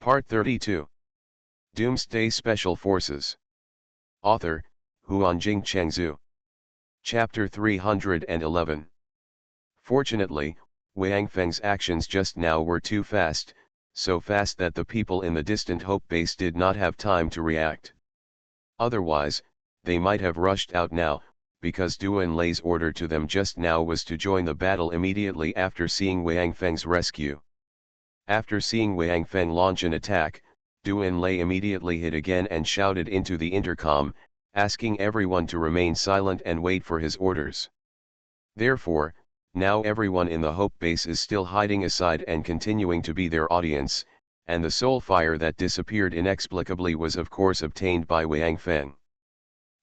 Part 32. Doomsday Special Forces. Author, Huanjing Chengzhu. Chapter 311. Fortunately, Wang Feng's actions just now were too fast, so fast that the people in the distant Hope base did not have time to react. Otherwise, they might have rushed out now, because Duan Lei's order to them just now was to join the battle immediately after seeing Wang Feng's rescue. After seeing Wang Feng launch an attack, Duan Lei immediately hid again and shouted into the intercom, asking everyone to remain silent and wait for his orders. Therefore, now everyone in the Hope base is still hiding aside and continuing to be their audience, and the soul fire that disappeared inexplicably was of course obtained by Wang Feng.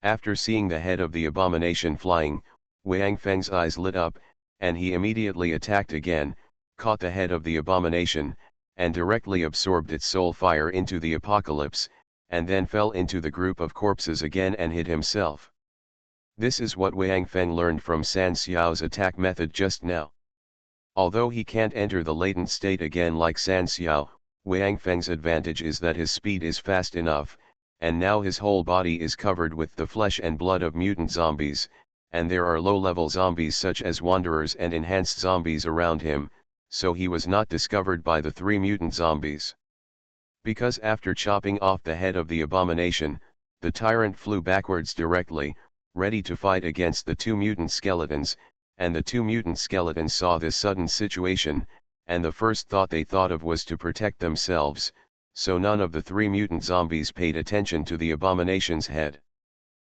After seeing the head of the abomination flying, Wang Feng's eyes lit up, and he immediately attacked again, caught the head of the abomination, and directly absorbed its soul fire into the apocalypse, and then fell into the group of corpses again and hid himself. This is what Wang Feng learned from San Xiao's attack method just now. Although he can't enter the latent state again like San Xiao, Wang Feng's advantage is that his speed is fast enough, and now his whole body is covered with the flesh and blood of mutant zombies, and there are low-level zombies such as wanderers and enhanced zombies around him, so he was not discovered by the three mutant zombies. Because after chopping off the head of the abomination, the tyrant flew backwards directly, ready to fight against the two mutant skeletons, and the two mutant skeletons saw this sudden situation, and the first thought they thought of was to protect themselves, so none of the three mutant zombies paid attention to the abomination's head.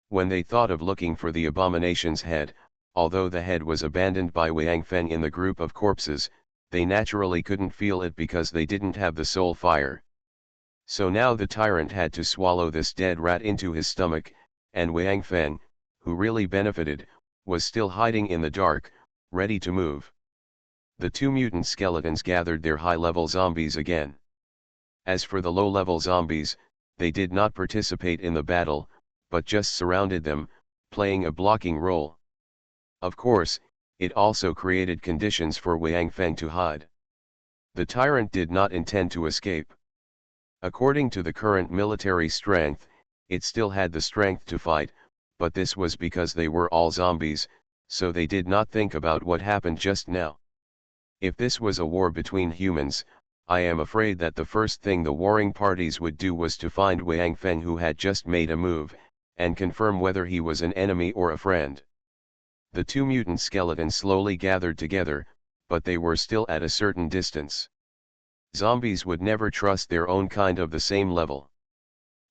When they thought of looking for the abomination's head, although the head was abandoned by Wang Feng in the group of corpses, they naturally couldn't feel it because they didn't have the soul fire. So now the tyrant had to swallow this dead rat into his stomach, and Wang Feng, who really benefited, was still hiding in the dark, ready to move. The two mutant skeletons gathered their high-level zombies again. As for the low-level zombies, they did not participate in the battle, but just surrounded them, playing a blocking role. Of course, it also created conditions for Wang Feng to hide. The tyrant did not intend to escape. According to the current military strength, it still had the strength to fight, but this was because they were all zombies, so they did not think about what happened just now. If this was a war between humans, I am afraid that the first thing the warring parties would do was to find Wang Feng, who had just made a move, and confirm whether he was an enemy or a friend. The two mutant skeletons slowly gathered together, but they were still at a certain distance. Zombies would never trust their own kind of the same level.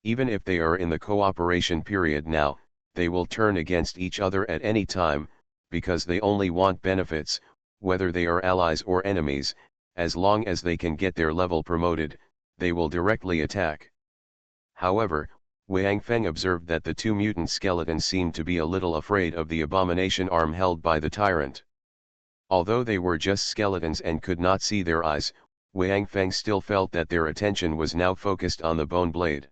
Even if they are in the cooperation period now, they will turn against each other at any time, because they only want benefits, whether they are allies or enemies. As long as they can get their level promoted, they will directly attack. However, Wang Feng observed that the two mutant skeletons seemed to be a little afraid of the abomination arm held by the tyrant. Although they were just skeletons and could not see their eyes, Wang Feng still felt that their attention was now focused on the bone blade.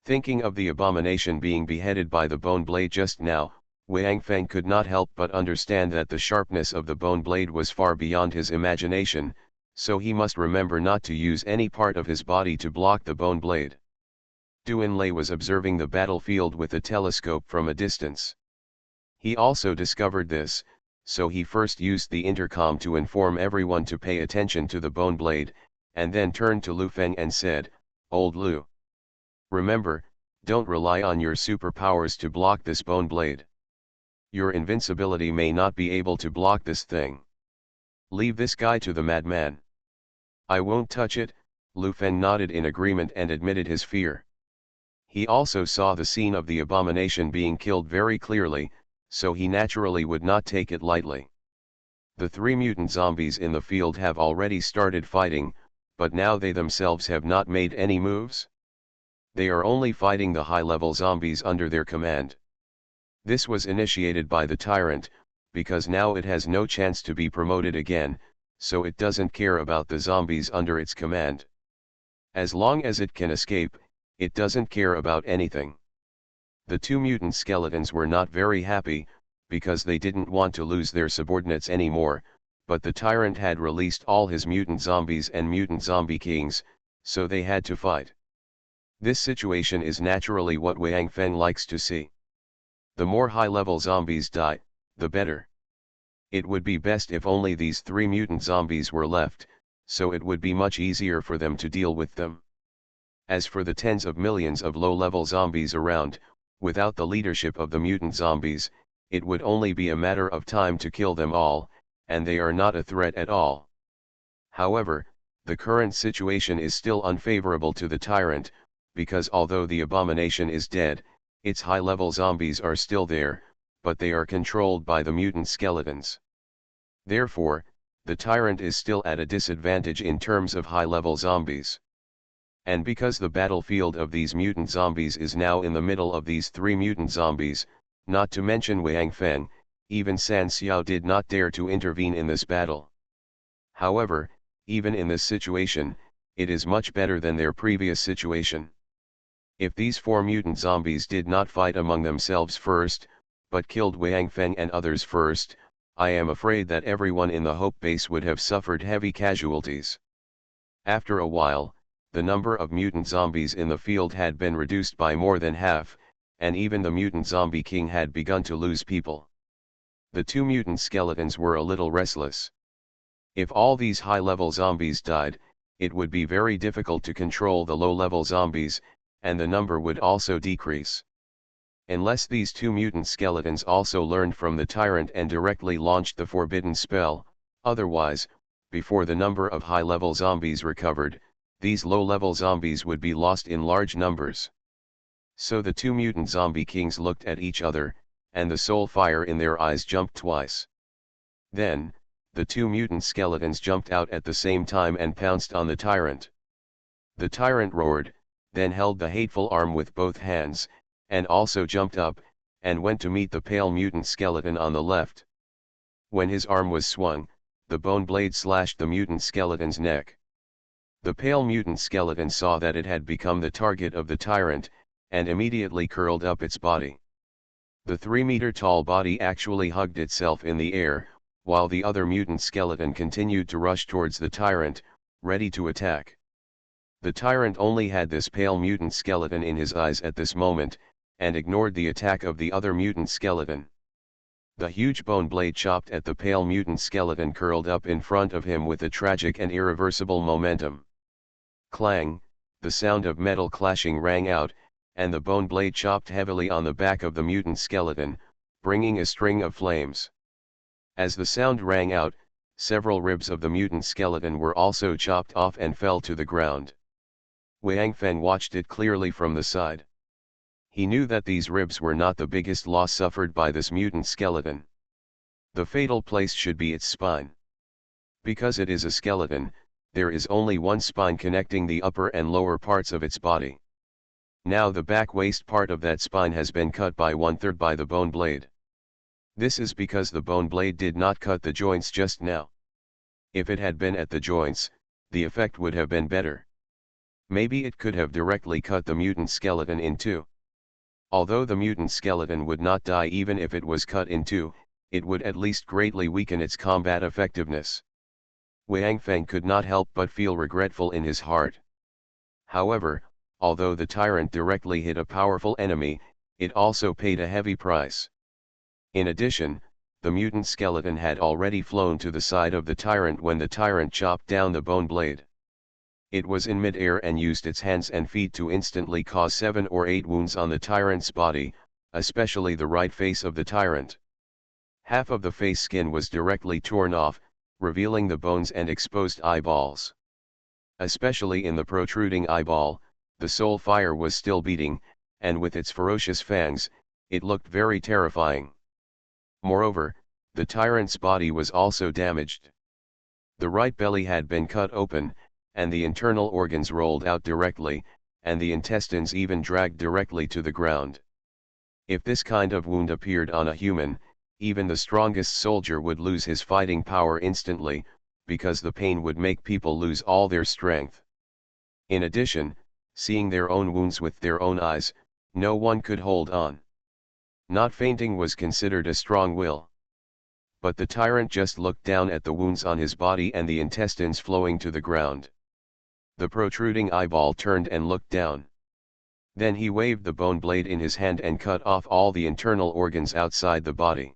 Thinking of the abomination being beheaded by the bone blade just now, Wang Feng could not help but understand that the sharpness of the bone blade was far beyond his imagination, so he must remember not to use any part of his body to block the bone blade. Duan Lei was observing the battlefield with a telescope from a distance. He also discovered this, so he first used the intercom to inform everyone to pay attention to the bone blade, and then turned to Lu Feng and said, "Old Lu. Remember, don't rely on your superpowers to block this bone blade. Your invincibility may not be able to block this thing. Leave this guy to the madman." "I won't touch it," Lu Feng nodded in agreement and admitted his fear. He also saw the scene of the abomination being killed very clearly, so he naturally would not take it lightly. The three mutant zombies in the field have already started fighting, but now they themselves have not made any moves. They are only fighting the high-level zombies under their command. This was initiated by the tyrant, because now it has no chance to be promoted again, so it doesn't care about the zombies under its command. As long as it can escape, it doesn't care about anything. The two mutant skeletons were not very happy, because they didn't want to lose their subordinates anymore, but the tyrant had released all his mutant zombies and mutant zombie kings, So they had to fight. This situation is naturally what Wang Feng likes to see. The more high-level zombies die, the better. It would be best if only these 3 mutant zombies were left, so it would be much easier for them to deal with them. As for the tens of millions of low-level zombies around, without the leadership of the mutant zombies, it would only be a matter of time to kill them all, and they are not a threat at all. However, the current situation is still unfavorable to the tyrant, because although the abomination is dead, its high-level zombies are still there, but they are controlled by the mutant skeletons. Therefore, the tyrant is still at a disadvantage in terms of high-level zombies. And because the battlefield of these mutant zombies is now in the middle of these 3 mutant zombies, not to mention Wang Feng, even San Xiao did not dare to intervene in this battle. However, even in this situation, it is much better than their previous situation. If these 4 mutant zombies did not fight among themselves first, but killed Wang Feng and others first, I am afraid that everyone in the Hope base would have suffered heavy casualties. After a while, the number of mutant zombies in the field had been reduced by more than half, and even the mutant zombie king had begun to lose people. The 2 mutant skeletons were a little restless. If all these high-level zombies died, it would be very difficult to control the low-level zombies, and the number would also decrease. Unless these 2 mutant skeletons also learned from the tyrant and directly launched the forbidden spell, otherwise, before the number of high-level zombies recovered, these low-level zombies would be lost in large numbers. So the 2 mutant zombie kings looked at each other, and the soul fire in their eyes jumped twice. Then, the 2 mutant skeletons jumped out at the same time and pounced on the tyrant. The tyrant roared, then held the hateful arm with both hands, and also jumped up, and went to meet the pale mutant skeleton on the left. When his arm was swung, the bone blade slashed the mutant skeleton's neck. The pale mutant skeleton saw that it had become the target of the tyrant, and immediately curled up its body. The 3-meter-tall body actually hugged itself in the air, while the other mutant skeleton continued to rush towards the tyrant, ready to attack. The tyrant only had this pale mutant skeleton in his eyes at this moment, and ignored the attack of the other mutant skeleton. The huge bone blade chopped at the pale mutant skeleton curled up in front of him with a tragic and irreversible momentum. Clang, the sound of metal clashing rang out, and the bone blade chopped heavily on the back of the mutant skeleton, bringing a string of flames. As the sound rang out, several ribs of the mutant skeleton were also chopped off and fell to the ground. Wang Feng watched it clearly from the side. He knew that these ribs were not the biggest loss suffered by this mutant skeleton. The fatal place should be its spine. Because it is a skeleton, there is only one spine connecting the upper and lower parts of its body. Now the back waist part of that spine has been cut by 1/3 by the bone blade. This is because the bone blade did not cut the joints just now. If it had been at the joints, the effect would have been better. Maybe it could have directly cut the mutant skeleton in two. Although the mutant skeleton would not die even if it was cut in two, it would at least greatly weaken its combat effectiveness. Wang Feng could not help but feel regretful in his heart. However, although the tyrant directly hit a powerful enemy, it also paid a heavy price. In addition, the mutant skeleton had already flown to the side of the tyrant when the tyrant chopped down the bone blade. It was in mid-air and used its hands and feet to instantly cause 7 or 8 wounds on the tyrant's body, especially the right face of the tyrant. Half of the face skin was directly torn off, revealing the bones and exposed eyeballs. Especially in the protruding eyeball, the soul fire was still beating, and with its ferocious fangs, it looked very terrifying. Moreover, the tyrant's body was also damaged. The right belly had been cut open, and the internal organs rolled out directly, and the intestines even dragged directly to the ground. If this kind of wound appeared on a human, even the strongest soldier would lose his fighting power instantly, because the pain would make people lose all their strength. In addition, seeing their own wounds with their own eyes, no one could hold on. Not fainting was considered a strong will. But the tyrant just looked down at the wounds on his body and the intestines flowing to the ground. The protruding eyeball turned and looked down. Then he waved the bone blade in his hand and cut off all the internal organs outside the body.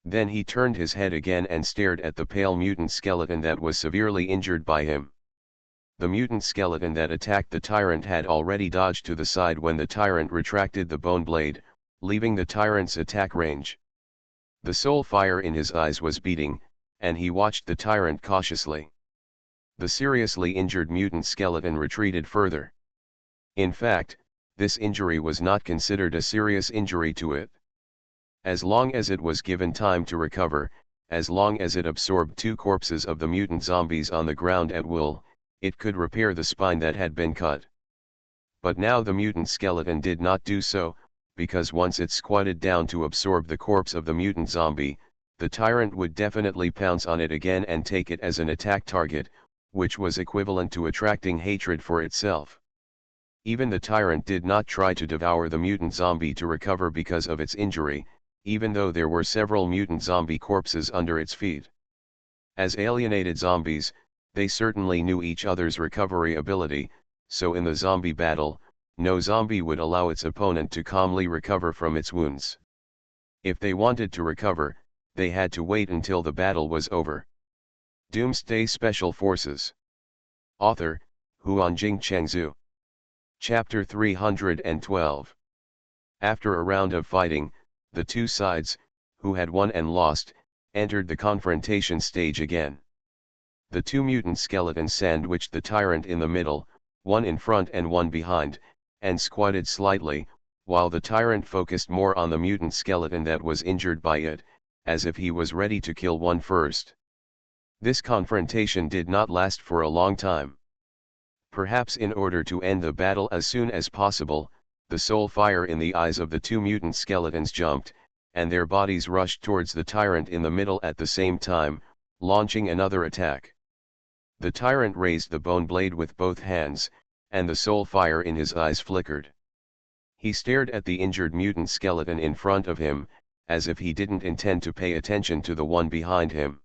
Then he turned his head again and stared at the pale mutant skeleton that was severely injured by him. The mutant skeleton that attacked the tyrant had already dodged to the side when the tyrant retracted the bone blade, leaving the tyrant's attack range. The soul fire in his eyes was beating, and he watched the tyrant cautiously. The seriously injured mutant skeleton retreated further. In fact, this injury was not considered a serious injury to it. As long as it was given time to recover, as long as it absorbed 2 corpses of the mutant zombies on the ground at will, it could repair the spine that had been cut. But now the mutant skeleton did not do so, because once it squatted down to absorb the corpse of the mutant zombie, the tyrant would definitely pounce on it again and take it as an attack target, which was equivalent to attracting hatred for itself. Even the tyrant did not try to devour the mutant zombie to recover because of its injury, even though there were several mutant zombie corpses under its feet. As alienated zombies, they certainly knew each other's recovery ability, so in the zombie battle, no zombie would allow its opponent to calmly recover from its wounds. If they wanted to recover, they had to wait until the battle was over. Doomsday Special Forces. Author, Huanjing Chengzhu. Chapter 312. After a round of fighting, the two sides, who had won and lost, entered the confrontation stage again. The 2 mutant skeletons sandwiched the tyrant in the middle, one in front and one behind, and squatted slightly, while the tyrant focused more on the mutant skeleton that was injured by it, as if he was ready to kill one first. This confrontation did not last for a long time. Perhaps in order to end the battle as soon as possible, the soul fire in the eyes of the 2 mutant skeletons jumped, and their bodies rushed towards the tyrant in the middle at the same time, launching another attack. The tyrant raised the bone blade with both hands, and the soul fire in his eyes flickered. He stared at the injured mutant skeleton in front of him, as if he didn't intend to pay attention to the one behind him.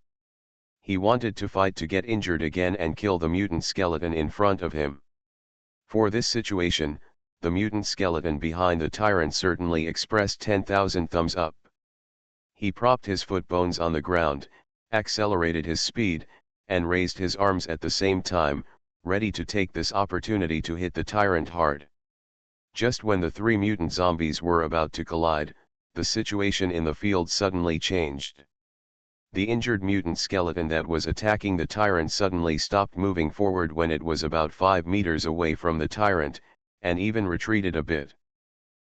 He wanted to fight to get injured again and kill the mutant skeleton in front of him. For this situation, the mutant skeleton behind the tyrant certainly expressed 10,000 thumbs up. He propped his foot bones on the ground, accelerated his speed, and raised his arms at the same time, ready to take this opportunity to hit the tyrant hard. Just when the 3 mutant zombies were about to collide, the situation in the field suddenly changed. The injured mutant skeleton that was attacking the tyrant suddenly stopped moving forward when it was about 5 meters away from the tyrant, and even retreated a bit.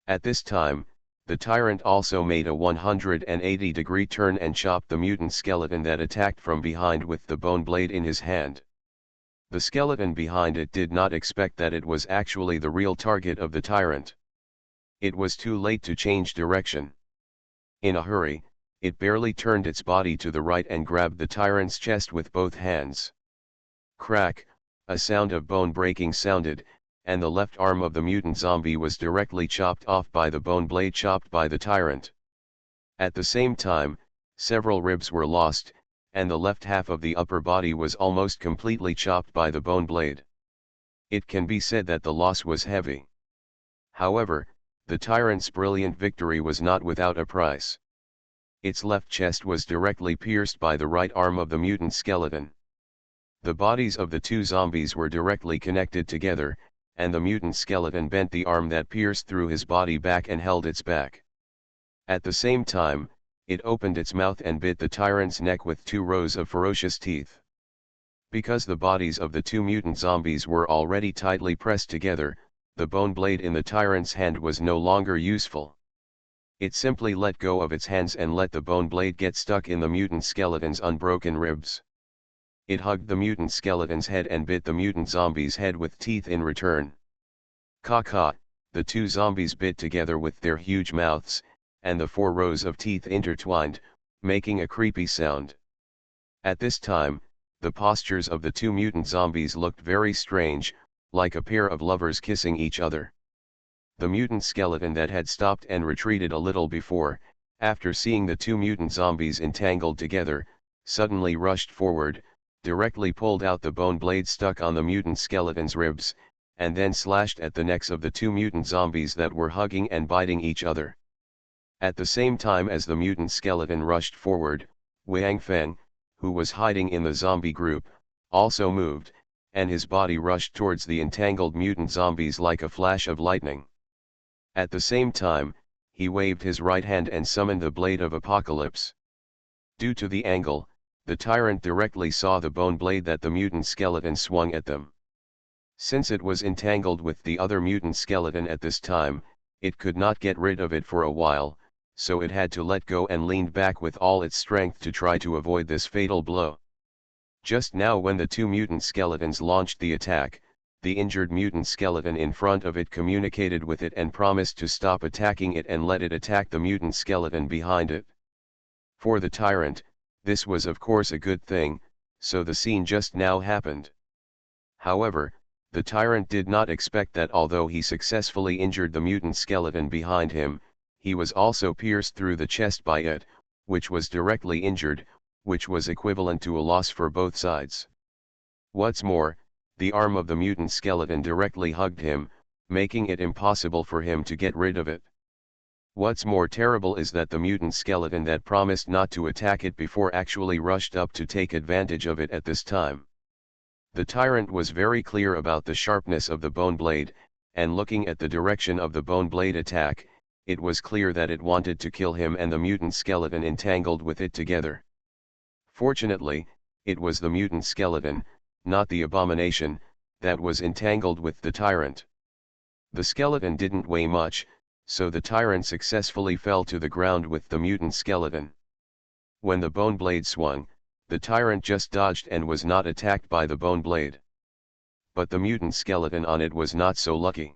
At this time, the tyrant also made a 180-degree turn and chopped the mutant skeleton that attacked from behind with the bone blade in his hand. The skeleton behind it did not expect that it was actually the real target of the tyrant. It was too late to change direction. In a hurry, it barely turned its body to the right and grabbed the tyrant's chest with both hands. Crack, a sound of bone breaking sounded, and the left arm of the mutant zombie was directly chopped off by the bone blade chopped by the tyrant. At the same time, several ribs were lost, and the left half of the upper body was almost completely chopped by the bone blade. It can be said that the loss was heavy. However, the tyrant's brilliant victory was not without a price. Its left chest was directly pierced by the right arm of the mutant skeleton. The bodies of the 2 zombies were directly connected together, and the mutant skeleton bent the arm that pierced through his body back and held its back. At the same time, it opened its mouth and bit the tyrant's neck with 2 rows of ferocious teeth. Because the bodies of the 2 mutant zombies were already tightly pressed together, the bone blade in the tyrant's hand was no longer useful. It simply let go of its hands and let the bone blade get stuck in the mutant skeleton's unbroken ribs. It hugged the mutant skeleton's head and bit the mutant zombie's head with teeth in return. Caw-caw, the 2 zombies bit together with their huge mouths, and the 4 rows of teeth intertwined, making a creepy sound. At this time, the postures of the 2 mutant zombies looked very strange, like a pair of lovers kissing each other. The mutant skeleton that had stopped and retreated a little before, after seeing the 2 mutant zombies entangled together, suddenly rushed forward, directly pulled out the bone blade stuck on the mutant skeleton's ribs, and then slashed at the necks of the two mutant zombies that were hugging and biting each other. At the same time as the mutant skeleton rushed forward, Wang Feng, who was hiding in the zombie group, also moved, and his body rushed towards the entangled mutant zombies like a flash of lightning. At the same time, he waved his right hand and summoned the Blade of Apocalypse. Due to the angle, the tyrant directly saw the bone blade that the mutant skeleton swung at them. Since it was entangled with the other mutant skeleton at this time, it could not get rid of it for a while, so it had to let go and leaned back with all its strength to try to avoid this fatal blow. Just now when the two mutant skeletons launched the attack, the injured mutant skeleton in front of it communicated with it and promised to stop attacking it and let it attack the mutant skeleton behind it. For the tyrant, this was of course a good thing, so the scene just now happened. However, the tyrant did not expect that although he successfully injured the mutant skeleton behind him, he was also pierced through the chest by it, which was directly injured, which was equivalent to a loss for both sides. What's more, the arm of the mutant skeleton directly hugged him, making it impossible for him to get rid of it. What's more terrible is that the mutant skeleton that promised not to attack it before actually rushed up to take advantage of it at this time. The tyrant was very clear about the sharpness of the bone blade, and looking at the direction of the bone blade attack, it was clear that it wanted to kill him and the mutant skeleton entangled with it together. Fortunately, it was the mutant skeleton, not the abomination, that was entangled with the tyrant. The skeleton didn't weigh much, so the tyrant successfully fell to the ground with the mutant skeleton. When the bone blade swung, the tyrant just dodged and was not attacked by the bone blade. But the mutant skeleton on it was not so lucky.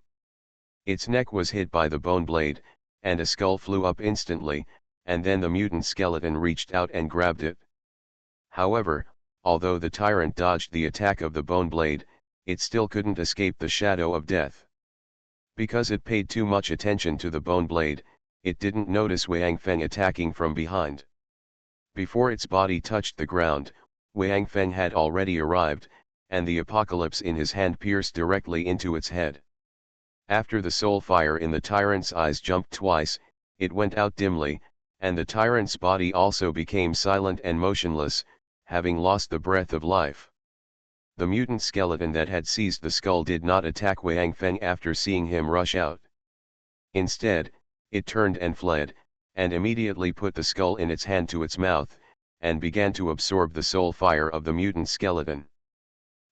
Its neck was hit by the bone blade, and a skull flew up instantly, and then the mutant skeleton reached out and grabbed it. However, although the tyrant dodged the attack of the bone blade, it still couldn't escape the shadow of death. Because it paid too much attention to the bone blade, it didn't notice Wang Feng attacking from behind. Before its body touched the ground, Wang Feng had already arrived, and the apocalypse in his hand pierced directly into its head. After the soul fire in the tyrant's eyes jumped twice, it went out dimly, and the tyrant's body also became silent and motionless, having lost the breath of life. The mutant skeleton that had seized the skull did not attack Wang Feng after seeing him rush out. Instead, it turned and fled, and immediately put the skull in its hand to its mouth, and began to absorb the soul fire of the mutant skeleton.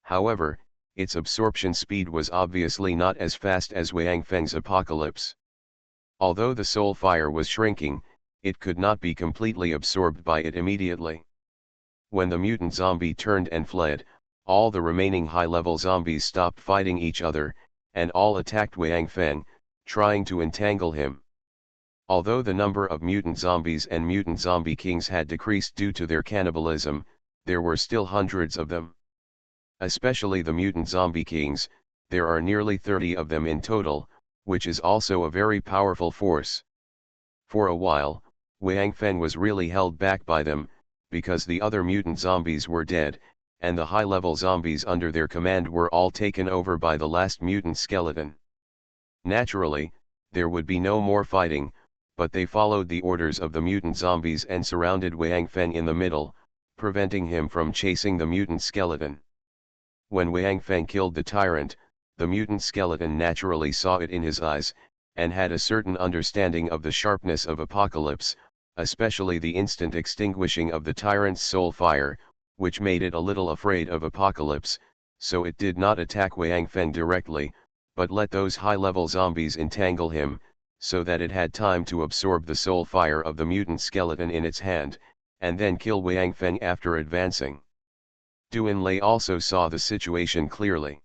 However, its absorption speed was obviously not as fast as Wang Feng's apocalypse. Although the soul fire was shrinking, it could not be completely absorbed by it immediately. When the mutant zombie turned and fled, all the remaining high-level zombies stopped fighting each other, and all attacked Wang Feng, trying to entangle him. Although the number of mutant zombies and mutant zombie kings had decreased due to their cannibalism, there were still hundreds of them. Especially the mutant zombie kings, there are nearly 30 of them in total, which is also a very powerful force. For a while, Wang Feng was really held back by them, because the other mutant zombies were dead, and the high-level zombies under their command were all taken over by the last mutant skeleton. Naturally, there would be no more fighting, but they followed the orders of the mutant zombies and surrounded Wang Feng in the middle, preventing him from chasing the mutant skeleton. When Wang Feng killed the tyrant, the mutant skeleton naturally saw it in his eyes, and had a certain understanding of the sharpness of apocalypse, especially the instant extinguishing of the tyrant's soul fire, which made it a little afraid of apocalypse, so it did not attack Wang Feng directly, but let those high-level zombies entangle him, so that it had time to absorb the soul fire of the mutant skeleton in its hand, and then kill Wang Feng after advancing. Duan Lei also saw the situation clearly.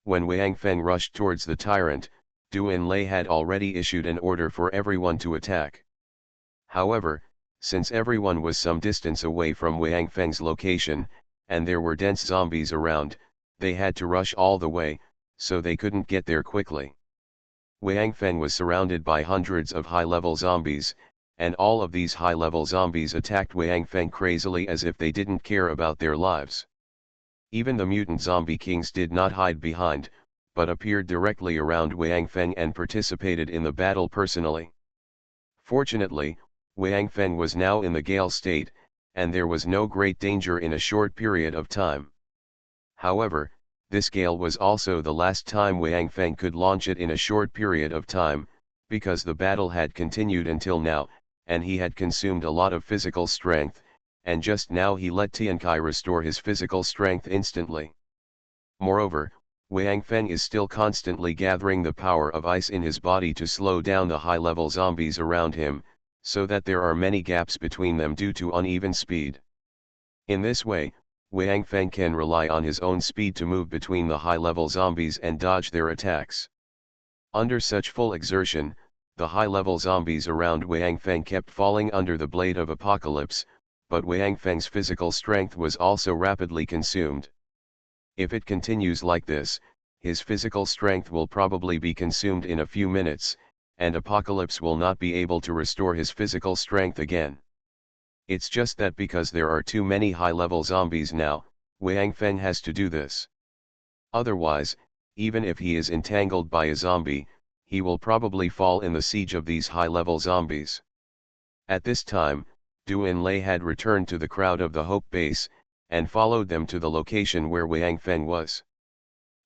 When Wang Feng rushed towards the tyrant, Duan Lei had already issued an order for everyone to attack. However, since everyone was some distance away from Wang Feng's location, and there were dense zombies around, they had to rush all the way, so they couldn't get there quickly. Wang Feng was surrounded by hundreds of high-level zombies, and all of these high-level zombies attacked Wang Feng crazily as if they didn't care about their lives. Even the mutant zombie kings did not hide behind, but appeared directly around Wang Feng and participated in the battle personally. Fortunately, Wang Feng was now in the Gale state, and there was no great danger in a short period of time. However, this Gale was also the last time Wang Feng could launch it in a short period of time, because the battle had continued until now, and he had consumed a lot of physical strength, and just now he let Tiankai restore his physical strength instantly. Moreover, Wang Feng is still constantly gathering the power of ice in his body to slow down the high-level zombies around him, so that there are many gaps between them due to uneven speed. In this way, Wang Feng can rely on his own speed to move between the high-level zombies and dodge their attacks. Under such full exertion, the high-level zombies around Wang Feng kept falling under the blade of apocalypse, but Wang Feng's physical strength was also rapidly consumed. If it continues like this, his physical strength will probably be consumed in a few minutes, and Apocalypse will not be able to restore his physical strength again. It's just that because there are too many high-level zombies now, Wang Feng has to do this. Otherwise, even if he is entangled by a zombie, he will probably fall in the siege of these high-level zombies. At this time, Du Enlai had returned to the crowd of the Hope base, and followed them to the location where Wang Feng was.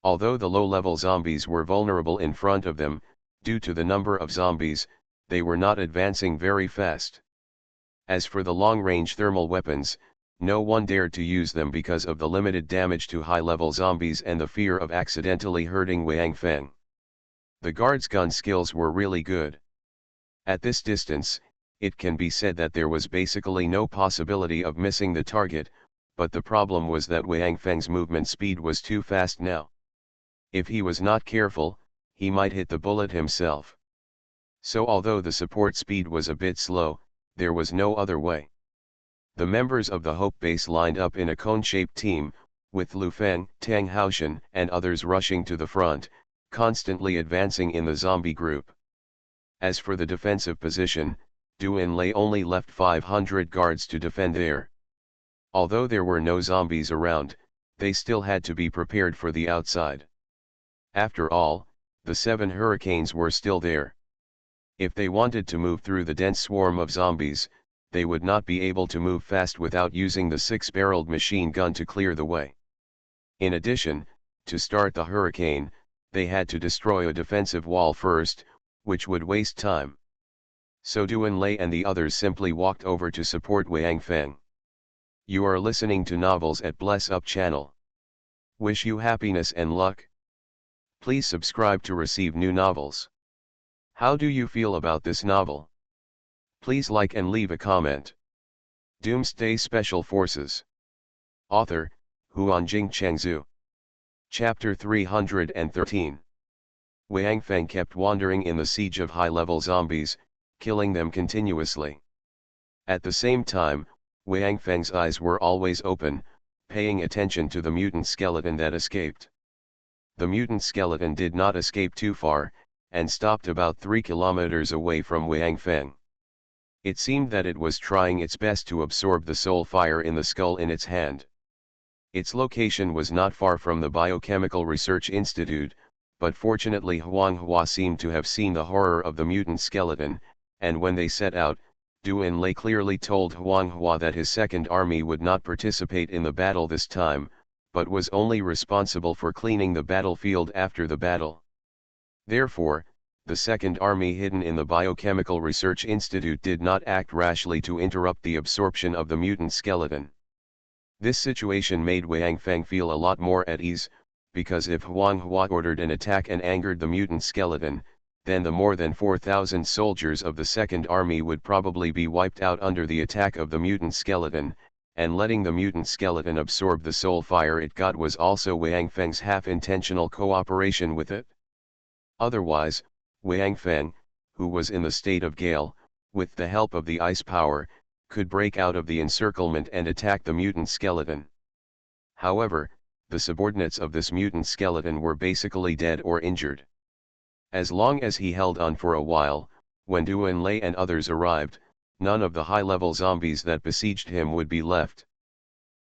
Although the low-level zombies were vulnerable in front of them, due to the number of zombies, they were not advancing very fast. As for the long-range thermal weapons, no one dared to use them because of the limited damage to high-level zombies and the fear of accidentally hurting Wang Feng. The guards' gun skills were really good. At this distance, it can be said that there was basically no possibility of missing the target, but the problem was that Wang Feng's movement speed was too fast now. If he was not careful, he might hit the bullet himself. So although the support speed was a bit slow, there was no other way. The members of the Hope base lined up in a cone-shaped team, with Lu Feng, Tang Haoshan and others rushing to the front, constantly advancing in the zombie group. As for the defensive position, Du Enlai only left 500 guards to defend there. Although there were no zombies around, they still had to be prepared for the outside. After all, the 7 hurricanes were still there. If they wanted to move through the dense swarm of zombies, they would not be able to move fast without using the 6-barreled machine gun to clear the way. In addition, to start the hurricane, they had to destroy a defensive wall first, which would waste time. So Du Enlai and the others simply walked over to support Wang Feng. You are listening to Novels at Bless Up channel. Wish you happiness and luck. Please subscribe to receive new novels. How do you feel about this novel? Please like and leave a comment. Doomsday Special Forces. Author, Huanjing Chengzhu. Chapter 313. Wang Feng kept wandering in the siege of high-level zombies, killing them continuously. At the same time, Wang Feng's eyes were always open, paying attention to the mutant skeleton that escaped. The mutant skeleton did not escape too far, and stopped about 3 kilometers away from Wang Feng. It seemed that it was trying its best to absorb the soul fire in the skull in its hand. Its location was not far from the Biochemical Research Institute, but fortunately Huang Hua seemed to have seen the horror of the mutant skeleton, and when they set out, Du Enlai clearly told Huang Hua that his second army would not participate in the battle this time, but was only responsible for cleaning the battlefield after the battle. Therefore, the Second Army hidden in the Biochemical Research Institute did not act rashly to interrupt the absorption of the mutant skeleton. This situation made Wang Feng feel a lot more at ease, because if Huang Hua ordered an attack and angered the mutant skeleton, then the more than 4,000 soldiers of the Second Army would probably be wiped out under the attack of the mutant skeleton, and letting the mutant skeleton absorb the soul fire it got was also Wang Feng's half-intentional cooperation with it. Otherwise, Wang Feng, who was in the state of Gale, with the help of the ice power, could break out of the encirclement and attack the mutant skeleton. However, the subordinates of this mutant skeleton were basically dead or injured. As long as he held on for a while, when Du Enlai and others arrived, none of the high-level zombies that besieged him would be left.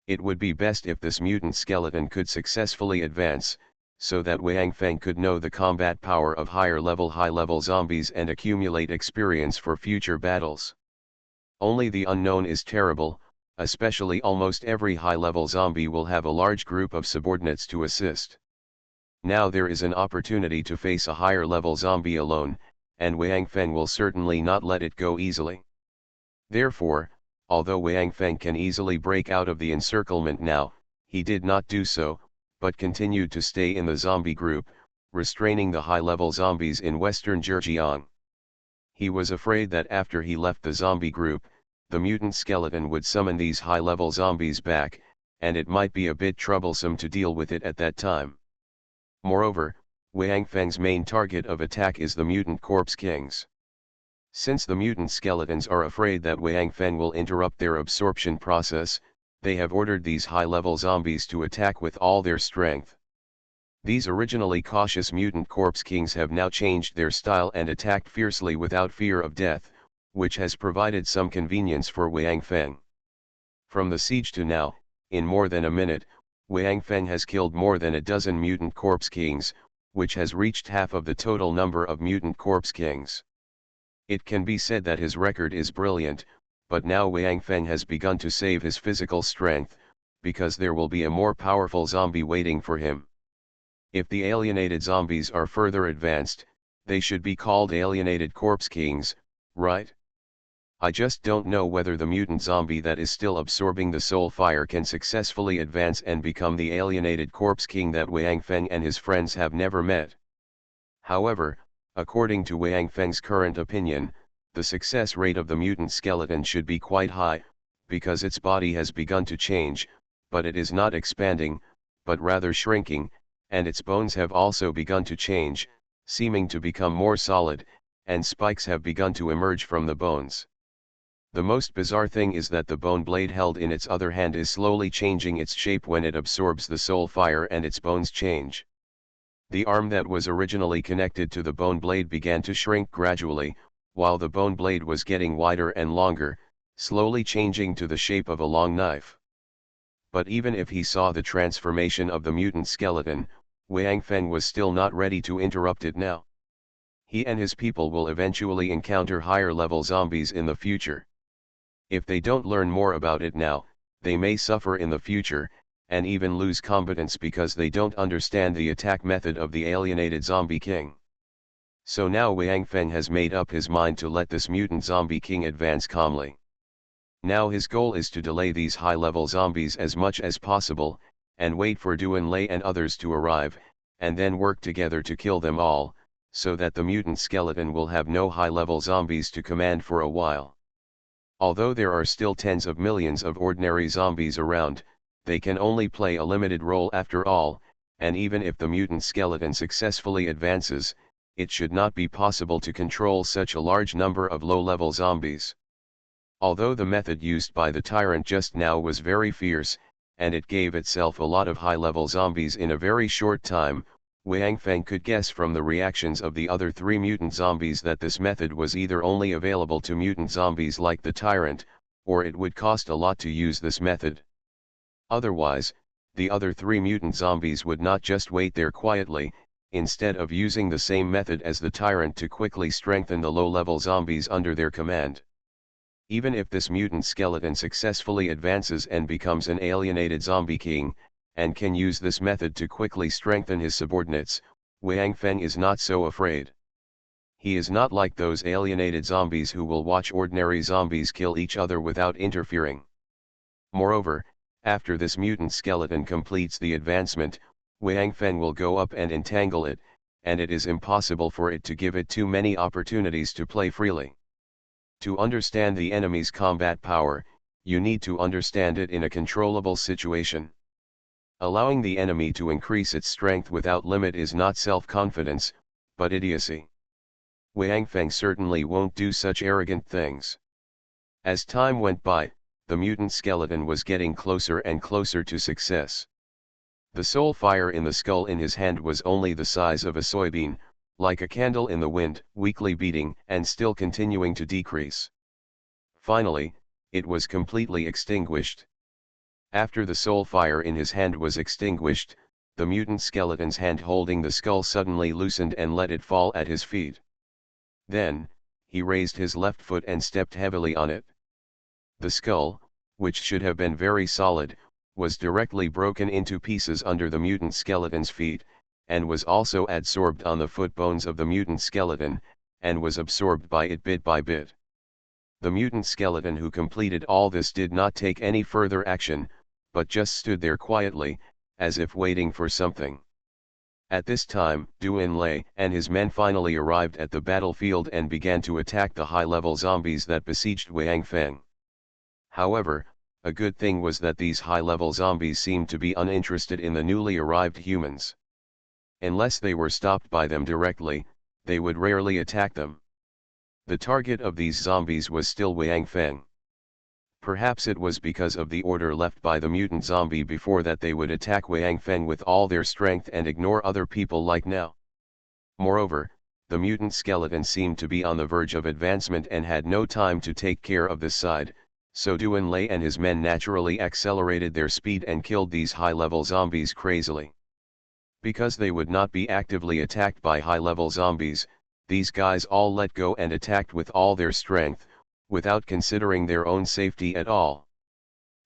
It would be best if this mutant skeleton could successfully advance, so that Wang Feng could know the combat power of high-level zombies and accumulate experience for future battles. Only the unknown is terrible, especially almost every high-level zombie will have a large group of subordinates to assist. Now there is an opportunity to face a higher-level zombie alone, and Wang Feng will certainly not let it go easily. Therefore, although Wang Feng can easily break out of the encirclement now, he did not do so, but continued to stay in the zombie group, restraining the high-level zombies in western Zhejiang. He was afraid that after he left the zombie group, the mutant skeleton would summon these high-level zombies back, and it might be a bit troublesome to deal with it at that time. Moreover, Wang Feng's main target of attack is the mutant corpse kings. Since the mutant skeletons are afraid that Wang Feng will interrupt their absorption process, they have ordered these high-level zombies to attack with all their strength. These originally cautious mutant corpse kings have now changed their style and attacked fiercely without fear of death, which has provided some convenience for Wang Feng. From the siege to now, in more than a minute, Wang Feng has killed more than a dozen mutant corpse kings, which has reached half of the total number of mutant corpse kings. It can be said that his record is brilliant, but now Wang Feng has begun to save his physical strength, because there will be a more powerful zombie waiting for him. If the alienated zombies are further advanced, they should be called alienated corpse kings, right? I just don't know whether the mutant zombie that is still absorbing the soul fire can successfully advance and become the alienated corpse king that Wang Feng and his friends have never met. However, according to Wang Feng's current opinion, the success rate of the mutant skeleton should be quite high, because its body has begun to change, but it is not expanding, but rather shrinking, and its bones have also begun to change, seeming to become more solid, and spikes have begun to emerge from the bones. The most bizarre thing is that the bone blade held in its other hand is slowly changing its shape when it absorbs the soul fire and its bones change. The arm that was originally connected to the bone blade began to shrink gradually, while the bone blade was getting wider and longer, slowly changing to the shape of a long knife. But even if he saw the transformation of the mutant skeleton, Wang Feng was still not ready to interrupt it now. He and his people will eventually encounter higher-level zombies in the future. If they don't learn more about it now, they may suffer in the future, and even lose combatants because they don't understand the attack method of the alienated zombie king. So now Wang Feng has made up his mind to let this mutant zombie king advance calmly. Now his goal is to delay these high-level zombies as much as possible, and wait for Duan Lei and others to arrive, and then work together to kill them all, so that the mutant skeleton will have no high-level zombies to command for a while. Although there are still tens of millions of ordinary zombies around, they can only play a limited role after all, and even if the mutant skeleton successfully advances, it should not be possible to control such a large number of low-level zombies. Although the method used by the tyrant just now was very fierce, and it gave itself a lot of high-level zombies in a very short time, Wang Feng could guess from the reactions of the other three mutant zombies that this method was either only available to mutant zombies like the tyrant, or it would cost a lot to use this method. Otherwise, the other three mutant zombies would not just wait there quietly, instead of using the same method as the tyrant to quickly strengthen the low-level zombies under their command. Even if this mutant skeleton successfully advances and becomes an alienated zombie king, and can use this method to quickly strengthen his subordinates, Wang Feng is not so afraid. He is not like those alienated zombies who will watch ordinary zombies kill each other without interfering. Moreover, after this mutant skeleton completes the advancement, Wang Feng will go up and entangle it, and it is impossible for it to give it too many opportunities to play freely. To understand the enemy's combat power, you need to understand it in a controllable situation. Allowing the enemy to increase its strength without limit is not self-confidence, but idiocy. Wang Feng certainly won't do such arrogant things. As time went by, the mutant skeleton was getting closer and closer to success. The soul fire in the skull in his hand was only the size of a soybean, like a candle in the wind, weakly beating and still continuing to decrease. Finally, it was completely extinguished. After the soul fire in his hand was extinguished, the mutant skeleton's hand holding the skull suddenly loosened and let it fall at his feet. Then, he raised his left foot and stepped heavily on it. The skull, which should have been very solid, was directly broken into pieces under the mutant skeleton's feet, and was also adsorbed on the foot bones of the mutant skeleton, and was absorbed by it bit by bit. The mutant skeleton who completed all this did not take any further action, but just stood there quietly, as if waiting for something. At this time, Doomsday and his men finally arrived at the battlefield and began to attack the high-level zombies that besieged Wang Feng. However, a good thing was that these high-level zombies seemed to be uninterested in the newly arrived humans. Unless they were stopped by them directly, they would rarely attack them. The target of these zombies was still Wang Feng. Perhaps it was because of the order left by the mutant zombie before that they would attack Wang Feng with all their strength and ignore other people like now. Moreover, the mutant skeleton seemed to be on the verge of advancement and had no time to take care of this side, so Doomsday and his men naturally accelerated their speed and killed these high-level zombies crazily. Because they would not be actively attacked by high-level zombies, these guys all let go and attacked with all their strength, without considering their own safety at all.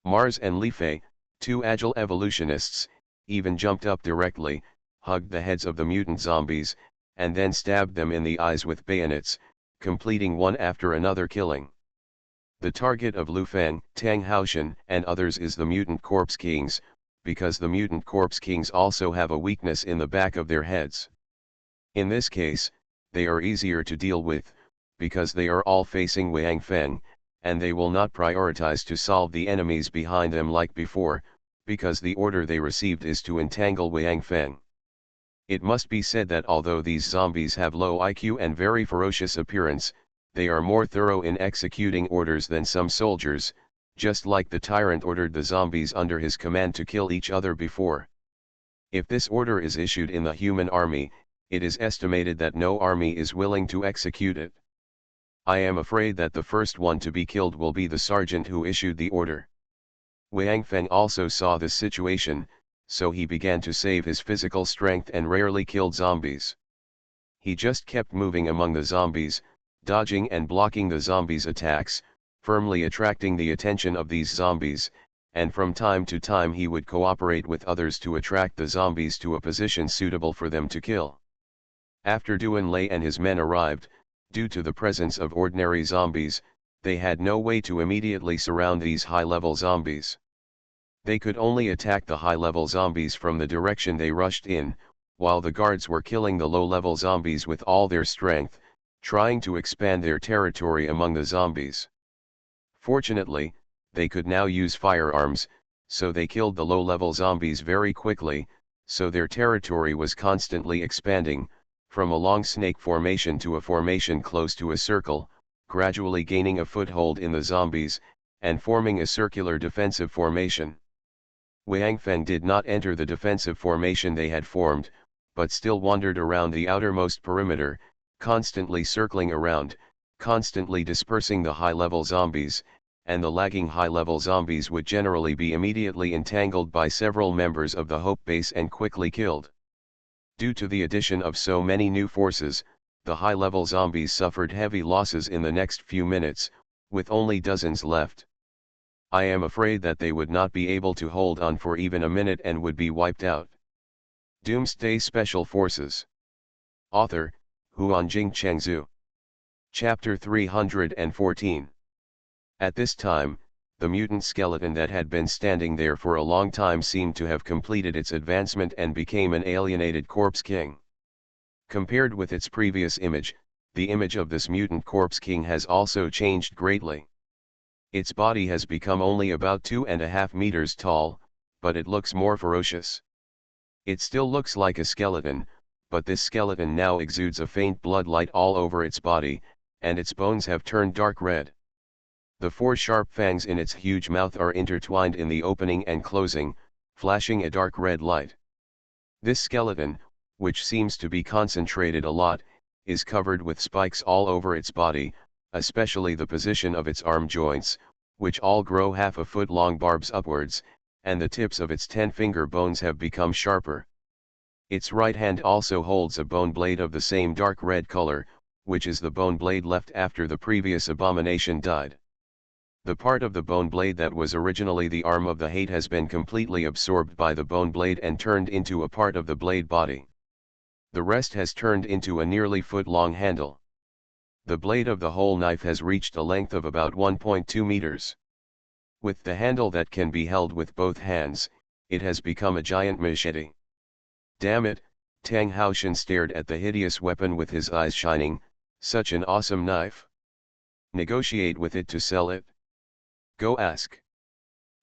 Mars and Li-Fei, two agile evolutionists, even jumped up directly, hugged the heads of the mutant zombies, and then stabbed them in the eyes with bayonets, completing one after another killing. The target of Lu Feng, Tang Haoshan, and others is the mutant corpse kings, because the mutant corpse kings also have a weakness in the back of their heads. In this case, they are easier to deal with, because they are all facing Wang Feng, and they will not prioritize to solve the enemies behind them like before, because the order they received is to entangle Wang Feng. It must be said that although these zombies have low IQ and very ferocious appearance, they are more thorough in executing orders than some soldiers, just like the tyrant ordered the zombies under his command to kill each other before. If this order is issued in the human army, it is estimated that no army is willing to execute it. I am afraid that the first one to be killed will be the sergeant who issued the order. Wang Feng also saw this situation, so he began to save his physical strength and rarely killed zombies. He just kept moving among the zombies, dodging and blocking the zombies' attacks, firmly attracting the attention of these zombies, and from time to time he would cooperate with others to attract the zombies to a position suitable for them to kill. After Doomsday and his men arrived, due to the presence of ordinary zombies, they had no way to immediately surround these high-level zombies. They could only attack the high-level zombies from the direction they rushed in, while the guards were killing the low-level zombies with all their strength, trying to expand their territory among the zombies. Fortunately, they could now use firearms, so they killed the low-level zombies very quickly, so their territory was constantly expanding, from a long snake formation to a formation close to a circle, gradually gaining a foothold in the zombies, and forming a circular defensive formation. Wang Feng did not enter the defensive formation they had formed, but still wandered around the outermost perimeter, constantly circling around, constantly dispersing the high-level zombies, and the lagging high-level zombies would generally be immediately entangled by several members of the Hope base and quickly killed. Due to the addition of so many new forces, the high-level zombies suffered heavy losses in the next few minutes, with only dozens left. I am afraid that they would not be able to hold on for even a minute and would be wiped out. Doomsday Special Forces. Author, Huanjing Chengzhu. Chapter 314. At this time, the mutant skeleton that had been standing there for a long time seemed to have completed its advancement and became an alienated corpse king. Compared with its previous image, the image of this mutant corpse king has also changed greatly. Its body has become only about 2.5 meters tall, but it looks more ferocious. It still looks like a skeleton, but this skeleton now exudes a faint blood light all over its body, and its bones have turned dark red. The 4 sharp fangs in its huge mouth are intertwined in the opening and closing, flashing a dark red light. This skeleton, which seems to be concentrated a lot, is covered with spikes all over its body, especially the position of its arm joints, which all grow half a foot long barbs upwards, and the tips of its 10-finger bones have become sharper. Its right hand also holds a bone blade of the same dark red color, which is the bone blade left after the previous abomination died. The part of the bone blade that was originally the arm of the hate has been completely absorbed by the bone blade and turned into a part of the blade body. The rest has turned into a nearly foot-long handle. The blade of the whole knife has reached a length of about 1.2 meters. With the handle that can be held with both hands, it has become a giant machete. Damn it, Tang Haoshan stared at the hideous weapon with his eyes shining. Such an awesome knife. Negotiate with it to sell it. Go ask.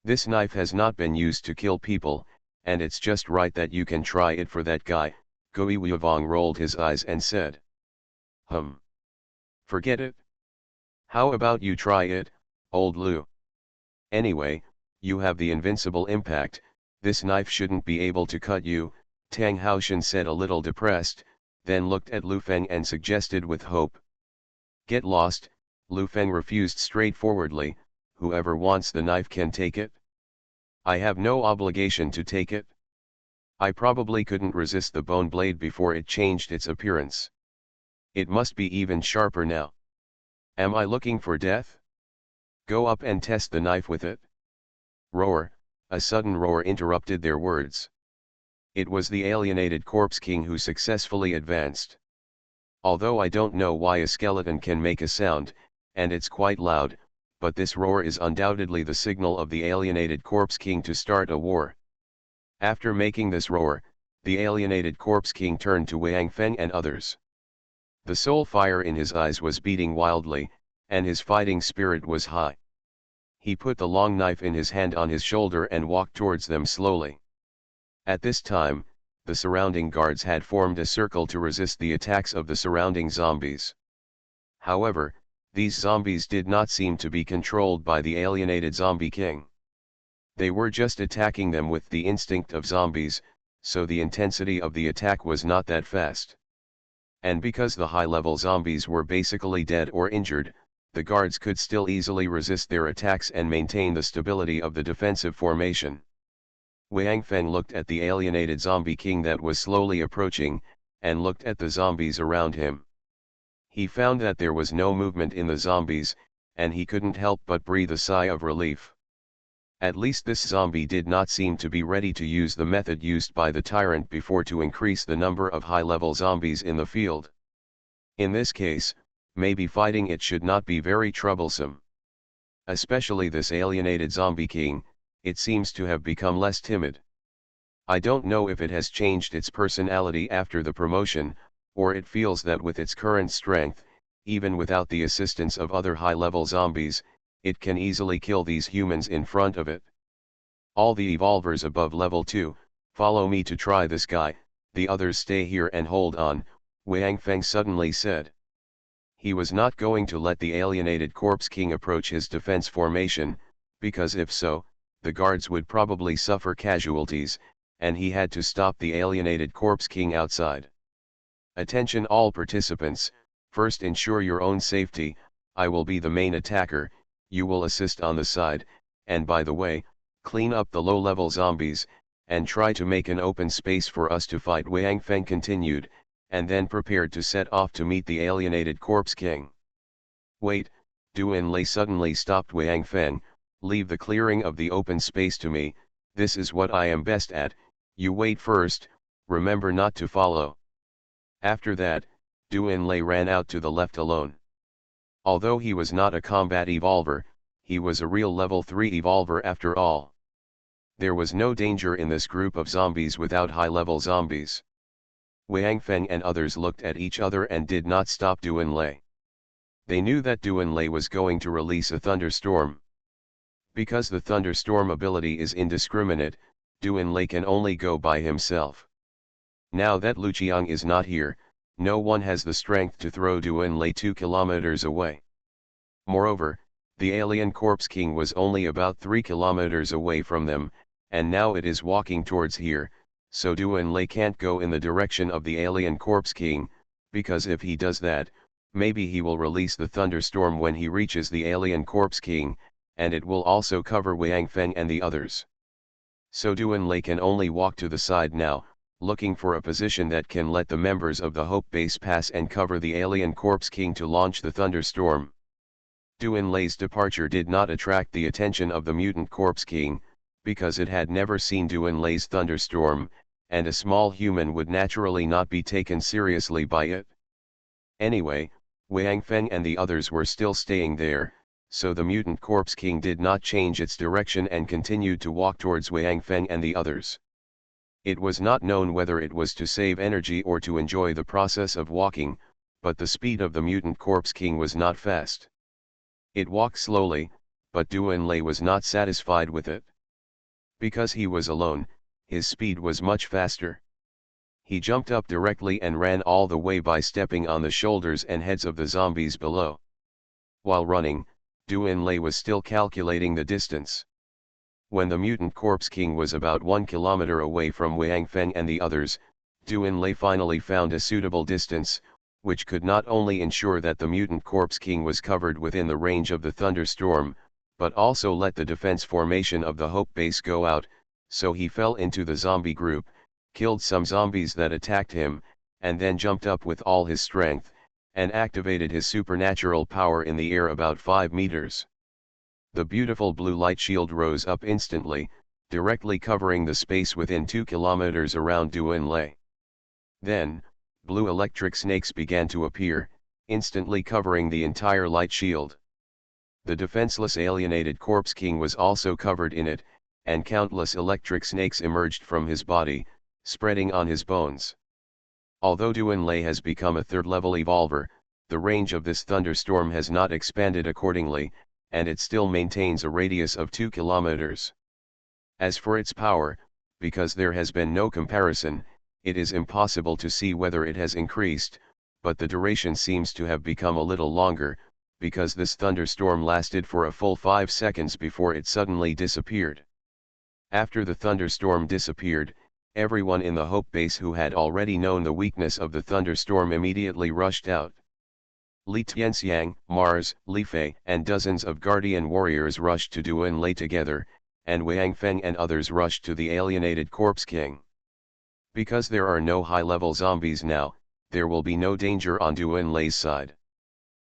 This knife has not been used to kill people, and it's just right that you can try it for that guy. Gui Weivong rolled his eyes and said. Forget it. How about you try it, old Lu? Anyway, you have the invincible impact, this knife shouldn't be able to cut you, Tang Haoshan said a little depressed, then looked at Lu Feng and suggested with hope. Get lost, Lu Feng refused straightforwardly, whoever wants the knife can take it. I have no obligation to take it. I probably couldn't resist the bone blade before it changed its appearance. It must be even sharper now. Am I looking for death? Go up and test the knife with it. Roar, a sudden roar interrupted their words. It was the alienated corpse king who successfully advanced. Although I don't know why a skeleton can make a sound, and it's quite loud, but this roar is undoubtedly the signal of the alienated corpse king to start a war. After making this roar, the alienated corpse king turned to Wang Feng and others. The soul fire in his eyes was beating wildly, and his fighting spirit was high. He put the long knife in his hand on his shoulder and walked towards them slowly. At this time, the surrounding guards had formed a circle to resist the attacks of the surrounding zombies. However, these zombies did not seem to be controlled by the alienated zombie king. They were just attacking them with the instinct of zombies, so the intensity of the attack was not that fast. And because the high-level zombies were basically dead or injured, the guards could still easily resist their attacks and maintain the stability of the defensive formation. Wang Feng looked at the alienated zombie king that was slowly approaching, and looked at the zombies around him. He found that there was no movement in the zombies, and he couldn't help but breathe a sigh of relief. At least this zombie did not seem to be ready to use the method used by the tyrant before to increase the number of high-level zombies in the field. In this case, maybe fighting it should not be very troublesome. Especially this alienated zombie king, it seems to have become less timid. I don't know if it has changed its personality after the promotion, or it feels that with its current strength, even without the assistance of other high-level zombies, it can easily kill these humans in front of it. All the evolvers above level 2, follow me to try this guy, the others stay here and hold on, Wang Feng suddenly said. He was not going to let the alienated corpse king approach his defense formation, because if so, the guards would probably suffer casualties, and he had to stop the alienated corpse king outside. Attention all participants, first ensure your own safety, I will be the main attacker, you will assist on the side, and by the way, clean up the low-level zombies, and try to make an open space for us to fight, Wang Feng continued, and then prepared to set off to meet the alienated corpse king. Wait, Duan Lei suddenly stopped Wang Feng, leave the clearing of the open space to me, this is what I am best at, you wait first, remember not to follow. After that, Duan Lei ran out to the left alone. Although he was not a combat evolver, he was a real level 3 evolver after all. There was no danger in this group of zombies without high-level zombies. Wang Feng and others looked at each other and did not stop Duan Lei. They knew that Duan Lei was going to release a thunderstorm. Because the thunderstorm ability is indiscriminate, Duan Lei can only go by himself. Now that Lu Qiang is not here, no one has the strength to throw Duan Lei 2 kilometers away. Moreover, the alien corpse king was only about 3 kilometers away from them, and now it is walking towards here, so Duan Lei can't go in the direction of the alien corpse king, because if he does that, maybe he will release the thunderstorm when he reaches the alien corpse king, and it will also cover Wang Feng and the others. So Duanlei can only walk to the side now, looking for a position that can let the members of the Hope base pass and cover the alien Corpse King to launch the thunderstorm. Duanlei's departure did not attract the attention of the mutant Corpse King, because it had never seen Duanlei's thunderstorm, and a small human would naturally not be taken seriously by it. Anyway, Wang Feng and the others were still staying there, so the mutant Corpse King did not change its direction and continued to walk towards Wang Feng and the others. It was not known whether it was to save energy or to enjoy the process of walking, but the speed of the mutant Corpse King was not fast. It walked slowly, but Duanlei was not satisfied with it. Because he was alone, his speed was much faster. He jumped up directly and ran all the way by stepping on the shoulders and heads of the zombies below. While running, Duanlei was still calculating the distance. When the mutant Corpse King was about 1 kilometer away from Wang Feng and the others, Duanlei finally found a suitable distance, which could not only ensure that the mutant Corpse King was covered within the range of the thunderstorm, but also let the defense formation of the Hope base go out, so he fell into the zombie group, killed some zombies that attacked him, and then jumped up with all his strength, and activated his supernatural power in the air about 5 meters. The beautiful blue light shield rose up instantly, directly covering the space within 2 kilometers around Duanlei. Then, blue electric snakes began to appear, instantly covering the entire light shield. The defenseless alienated Corpse King was also covered in it, and countless electric snakes emerged from his body, spreading on his bones. Although Duanlei has become a third-level evolver, the range of this thunderstorm has not expanded accordingly, and it still maintains a radius of 2 kilometers. As for its power, because there has been no comparison, it is impossible to see whether it has increased, but the duration seems to have become a little longer, because this thunderstorm lasted for a full 5 seconds before it suddenly disappeared. After the thunderstorm disappeared, everyone in the Hope base who had already known the weakness of the thunderstorm immediately rushed out. Li Tianxiang, Mars, Li Fei, and dozens of guardian warriors rushed to Duanlei together, and Wang Feng and others rushed to the alienated Corpse King. Because there are no high-level zombies now, there will be no danger on Duanlei's side.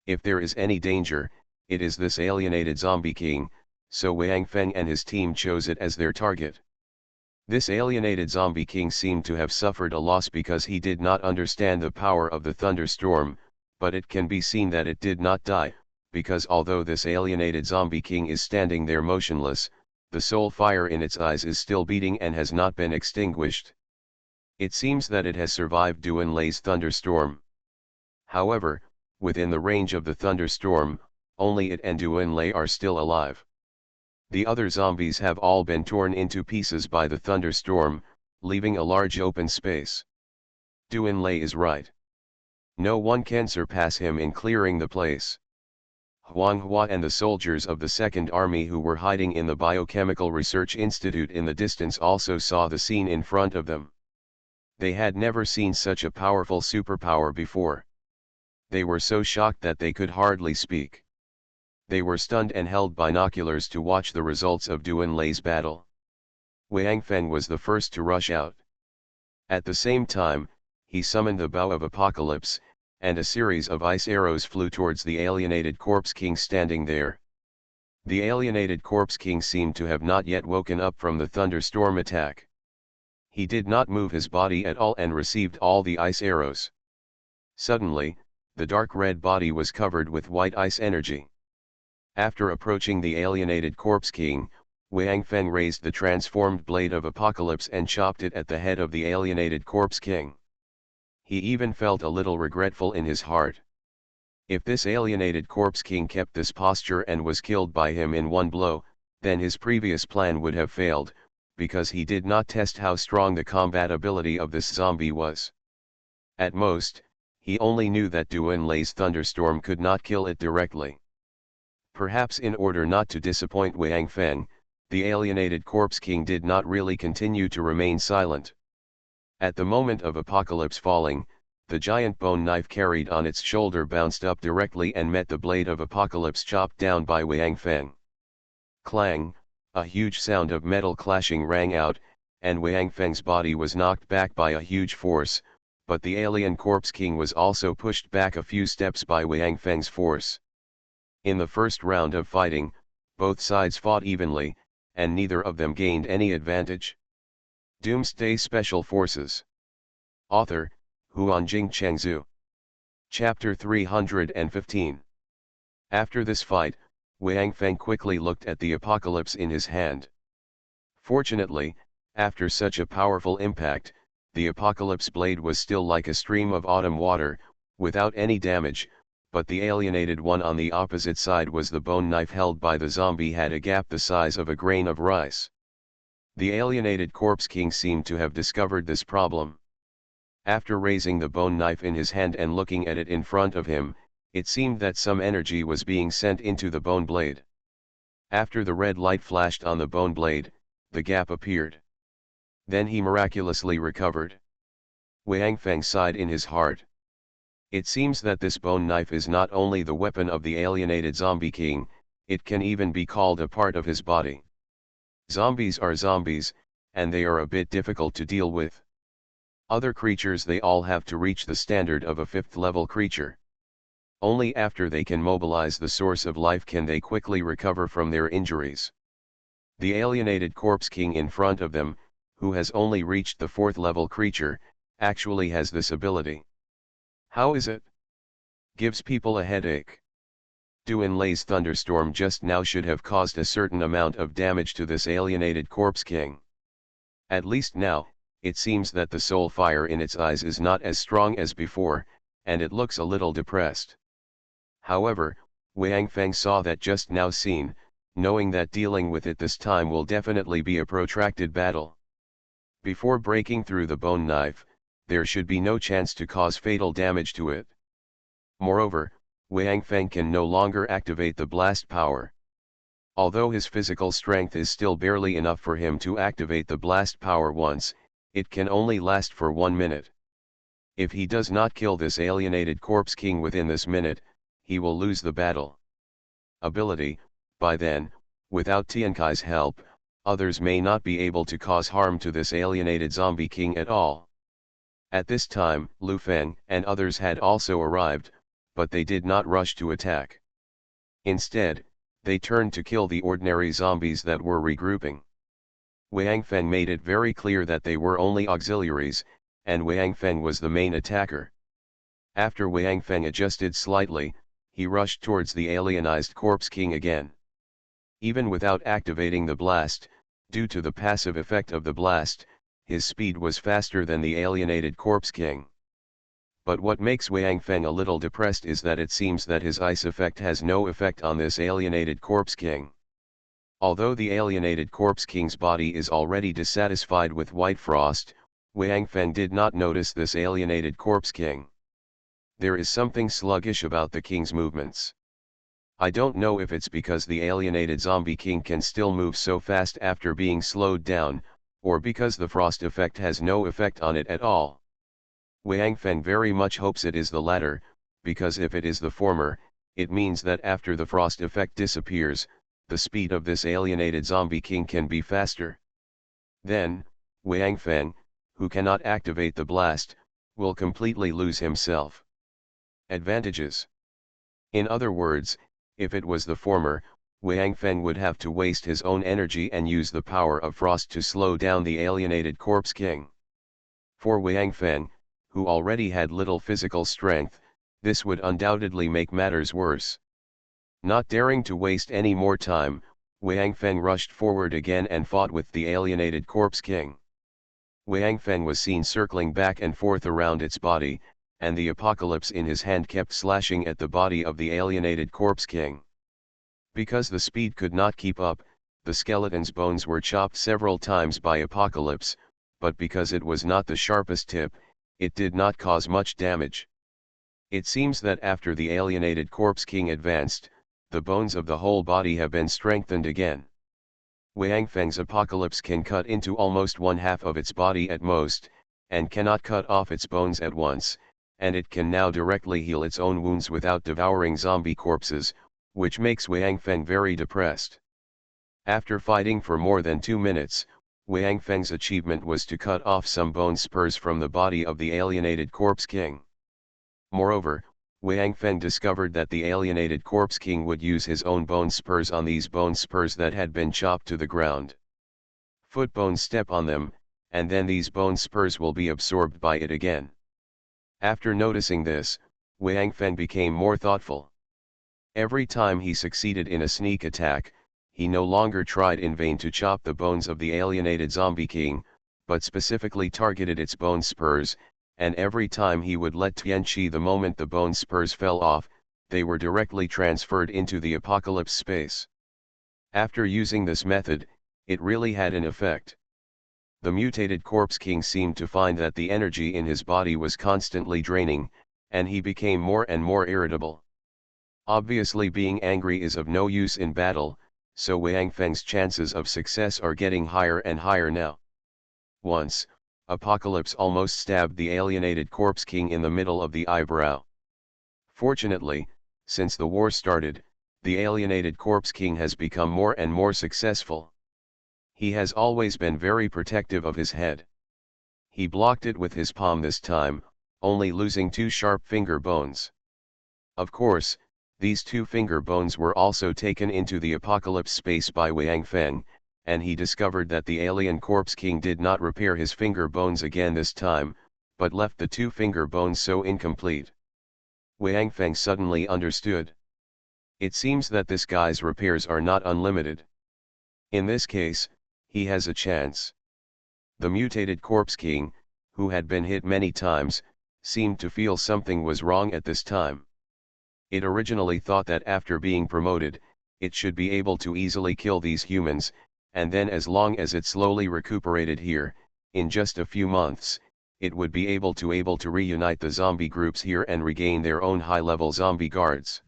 If there is any danger, it is this alienated zombie king, so Wang Feng and his team chose it as their target. This alienated zombie king seemed to have suffered a loss because he did not understand the power of the thunderstorm, but it can be seen that it did not die, because although this alienated zombie king is standing there motionless, the soul fire in its eyes is still beating and has not been extinguished. It seems that it has survived Duanlei's thunderstorm. However, within the range of the thunderstorm, only it and Duanlei are still alive. The other zombies have all been torn into pieces by the thunderstorm, leaving a large open space. Duanlei is right. No one can surpass him in clearing the place. Huang Hua and the soldiers of the Second Army who were hiding in the Biochemical Research Institute in the distance also saw the scene in front of them. They had never seen such a powerful superpower before. They were so shocked that they could hardly speak. They were stunned and held binoculars to watch the results of Duanlei's battle. Wang Feng was the first to rush out. At the same time, he summoned the Bow of Apocalypse, and a series of ice arrows flew towards the alienated Corpse King standing there. The alienated Corpse King seemed to have not yet woken up from the thunderstorm attack. He did not move his body at all and received all the ice arrows. Suddenly, the dark red body was covered with white ice energy. After approaching the alienated Corpse King, Wang Feng raised the transformed blade of Apocalypse and chopped it at the head of the alienated Corpse King. He even felt a little regretful in his heart. If this alienated Corpse King kept this posture and was killed by him in one blow, then his previous plan would have failed, because he did not test how strong the combat ability of this zombie was. At most, he only knew that Duanlei's thunderstorm could not kill it directly. Perhaps in order not to disappoint Wang Feng, the alienated Corpse King did not really continue to remain silent. At the moment of Apocalypse falling, the giant bone knife carried on its shoulder bounced up directly and met the blade of Apocalypse chopped down by Wang Feng. Clang, A huge sound of metal clashing rang out, and Wang Feng's body was knocked back by a huge force, but the alien corpse king was also pushed back a few steps by Wang Feng's force. In the first round of fighting, both sides fought evenly, and neither of them gained any advantage. Doomsday Special Forces. Author, Huanjing Chengzhu. Chapter 315. After this fight, Wang Feng quickly looked at the apocalypse in his hand. Fortunately, after such a powerful impact, the apocalypse blade was still like a stream of autumn water, without any damage, but the alienated one on the opposite side was the bone knife held by the zombie had a gap the size of a grain of rice. The alienated corpse king seemed to have discovered this problem. After raising the bone knife in his hand and looking at it in front of him, it seemed that some energy was being sent into the bone blade. After the red light flashed on the bone blade, the gap appeared. Then he miraculously recovered. Wang Feng sighed in his heart. It seems that this bone knife is not only the weapon of the alienated zombie king, it can even be called a part of his body. Zombies are zombies, and they are a bit difficult to deal with. Other creatures, they all have to reach the standard of a 5th level creature. Only after they can mobilize the source of life can they quickly recover from their injuries. The alienated corpse king in front of them, who has only reached the 4th level creature, actually has this ability. How is it? Gives people a headache. Duanlei's thunderstorm just now should have caused a certain amount of damage to this alienated corpse king. At least now, it seems that the soul fire in its eyes is not as strong as before, and it looks a little depressed. However, Wang Feng saw that just now seen, knowing that dealing with it this time will definitely be a protracted battle. Before breaking through the bone knife, there should be no chance to cause fatal damage to it. Moreover, Wang Feng can no longer activate the blast power. Although his physical strength is still barely enough for him to activate the blast power once, it can only last for 1 minute. If he does not kill this alienated corpse king within this minute, he will lose the battle. Ability: by then, without Tiankai's help, others may not be able to cause harm to this alienated zombie king at all. At this time, Lu Feng and others had also arrived, but they did not rush to attack. Instead, they turned to kill the ordinary zombies that were regrouping. Wang Feng made it very clear that they were only auxiliaries, and Wang Feng was the main attacker. After Wang Feng adjusted slightly, he rushed towards the alienized corpse king again. Even without activating the blast, due to the passive effect of the blast, his speed was faster than the alienated corpse king. But what makes Wang Feng a little depressed is that it seems that his ice effect has no effect on this alienated corpse king. Although the alienated corpse king's body is already dissatisfied with white frost, Wang Feng did not notice this alienated corpse king. There is something sluggish about the king's movements. I don't know if it's because the alienated zombie king can still move so fast after being slowed down, or because the frost effect has no effect on it at all. Wang Feng very much hopes it is the latter, because if it is the former, it means that after the frost effect disappears, the speed of this alienated zombie king can be faster. Then, Wang Feng, who cannot activate the blast, will completely lose himself. Advantages. In other words, if it was the former, Wang Feng would have to waste his own energy and use the power of frost to slow down the alienated corpse king. For Wang Feng, who already had little physical strength, this would undoubtedly make matters worse. Not daring to waste any more time, Wang Feng rushed forward again and fought with the alienated corpse king. Wang Feng was seen circling back and forth around its body, and the apocalypse in his hand kept slashing at the body of the alienated corpse king. Because the speed could not keep up, the skeleton's bones were chopped several times by apocalypse, but because it was not the sharpest tip, it did not cause much damage. It seems that after the alienated corpse king advanced, the bones of the whole body have been strengthened again. Wang Feng's apocalypse can cut into almost 1/2 of its body at most, and cannot cut off its bones at once, and it can now directly heal its own wounds without devouring zombie corpses, which makes Wang Feng very depressed. After fighting for more than 2 minutes, Wang Feng's achievement was to cut off some bone spurs from the body of the alienated Corpse King. Moreover, Wang Feng discovered that the alienated Corpse King would use his own bone spurs on these bone spurs that had been chopped to the ground. Foot bones step on them, and then these bone spurs will be absorbed by it again. After noticing this, Wang Feng became more thoughtful. Every time he succeeded in a sneak attack, he no longer tried in vain to chop the bones of the alienated zombie king, but specifically targeted its bone spurs, and every time he would let Tianqi the moment the bone spurs fell off, they were directly transferred into the apocalypse space. After using this method, it really had an effect. The mutated Corpse King seemed to find that the energy in his body was constantly draining, and he became more and more irritable. Obviously, being angry is of no use in battle, so Wang Feng's chances of success are getting higher and higher now. Once, Apocalypse almost stabbed the alienated Corpse King in the middle of the eyebrow. Fortunately, since the war started, the alienated Corpse King has become more and more successful. He has always been very protective of his head. He blocked it with his palm this time, only losing 2 sharp finger bones. Of course, these 2 finger bones were also taken into the apocalypse space by Wang Feng, and he discovered that the alien Corpse King did not repair his finger bones again this time, but left the 2 finger bones so incomplete. Wang Feng suddenly understood. It seems that this guy's repairs are not unlimited. In this case, he has a chance. The mutated Corpse King, who had been hit many times, seemed to feel something was wrong at this time. It originally thought that after being promoted, it should be able to easily kill these humans, and then as long as it slowly recuperated here, in just a few months, it would be able to reunite the zombie groups here and regain their own high-level zombie guards.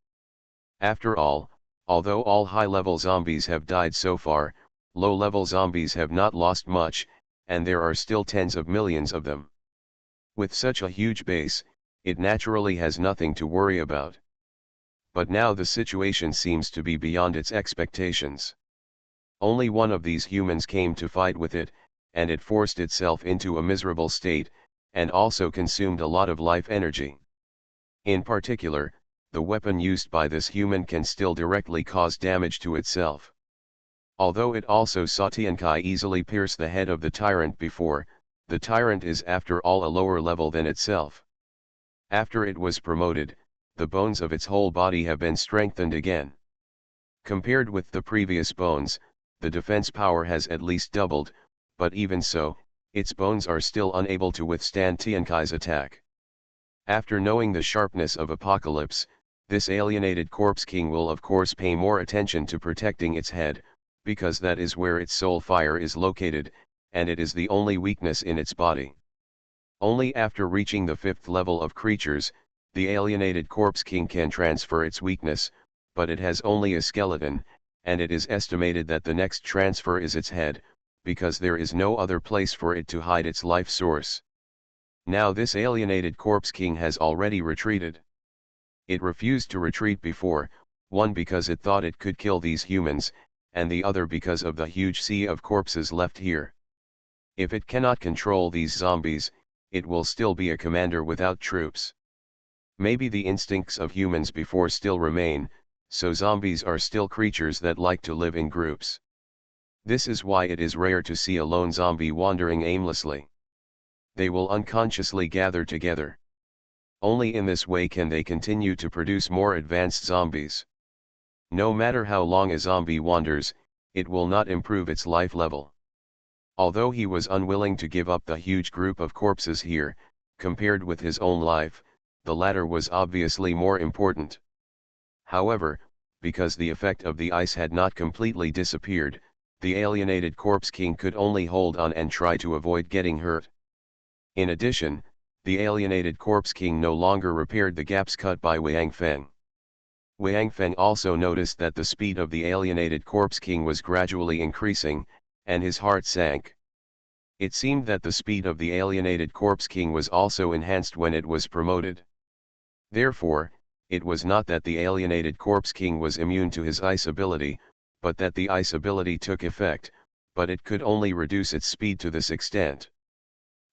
After all, although all high-level zombies have died so far, low-level zombies have not lost much, and there are still tens of millions of them. With such a huge base, it naturally has nothing to worry about. But now the situation seems to be beyond its expectations. Only one of these humans came to fight with it, and it forced itself into a miserable state, and also consumed a lot of life energy. In particular, the weapon used by this human can still directly cause damage to itself. Although it also saw Tiankai easily pierce the head of the tyrant before, the tyrant is after all a lower level than itself. After it was promoted, the bones of its whole body have been strengthened again. Compared with the previous bones, the defense power has at least doubled, but even so, its bones are still unable to withstand Tiankai's attack. After knowing the sharpness of Apocalypse, this alienated Corpse King will of course pay more attention to protecting its head, because that is where its soul fire is located, and it is the only weakness in its body. Only after reaching the 5th level of creatures, the alienated Corpse King can transfer its weakness, but it has only a skeleton, and it is estimated that the next transfer is its head, because there is no other place for it to hide its life source. Now this alienated Corpse King has already retreated. It refused to retreat before, one because it thought it could kill these humans, and the other because of the huge sea of corpses left here. If it cannot control these zombies, it will still be a commander without troops. Maybe the instincts of humans before still remain, so zombies are still creatures that like to live in groups. This is why it is rare to see a lone zombie wandering aimlessly. They will unconsciously gather together. Only in this way can they continue to produce more advanced zombies. No matter how long a zombie wanders, it will not improve its life level. Although he was unwilling to give up the huge group of corpses here, compared with his own life, the latter was obviously more important. However, because the effect of the ice had not completely disappeared, the alienated Corpse King could only hold on and try to avoid getting hurt. In addition, the alienated Corpse King no longer repaired the gaps cut by Wang Feng. Wang Feng also noticed that the speed of the alienated Corpse King was gradually increasing, and his heart sank. It seemed that the speed of the alienated Corpse King was also enhanced when it was promoted. Therefore, it was not that the alienated Corpse King was immune to his ice ability, but that the ice ability took effect, but it could only reduce its speed to this extent.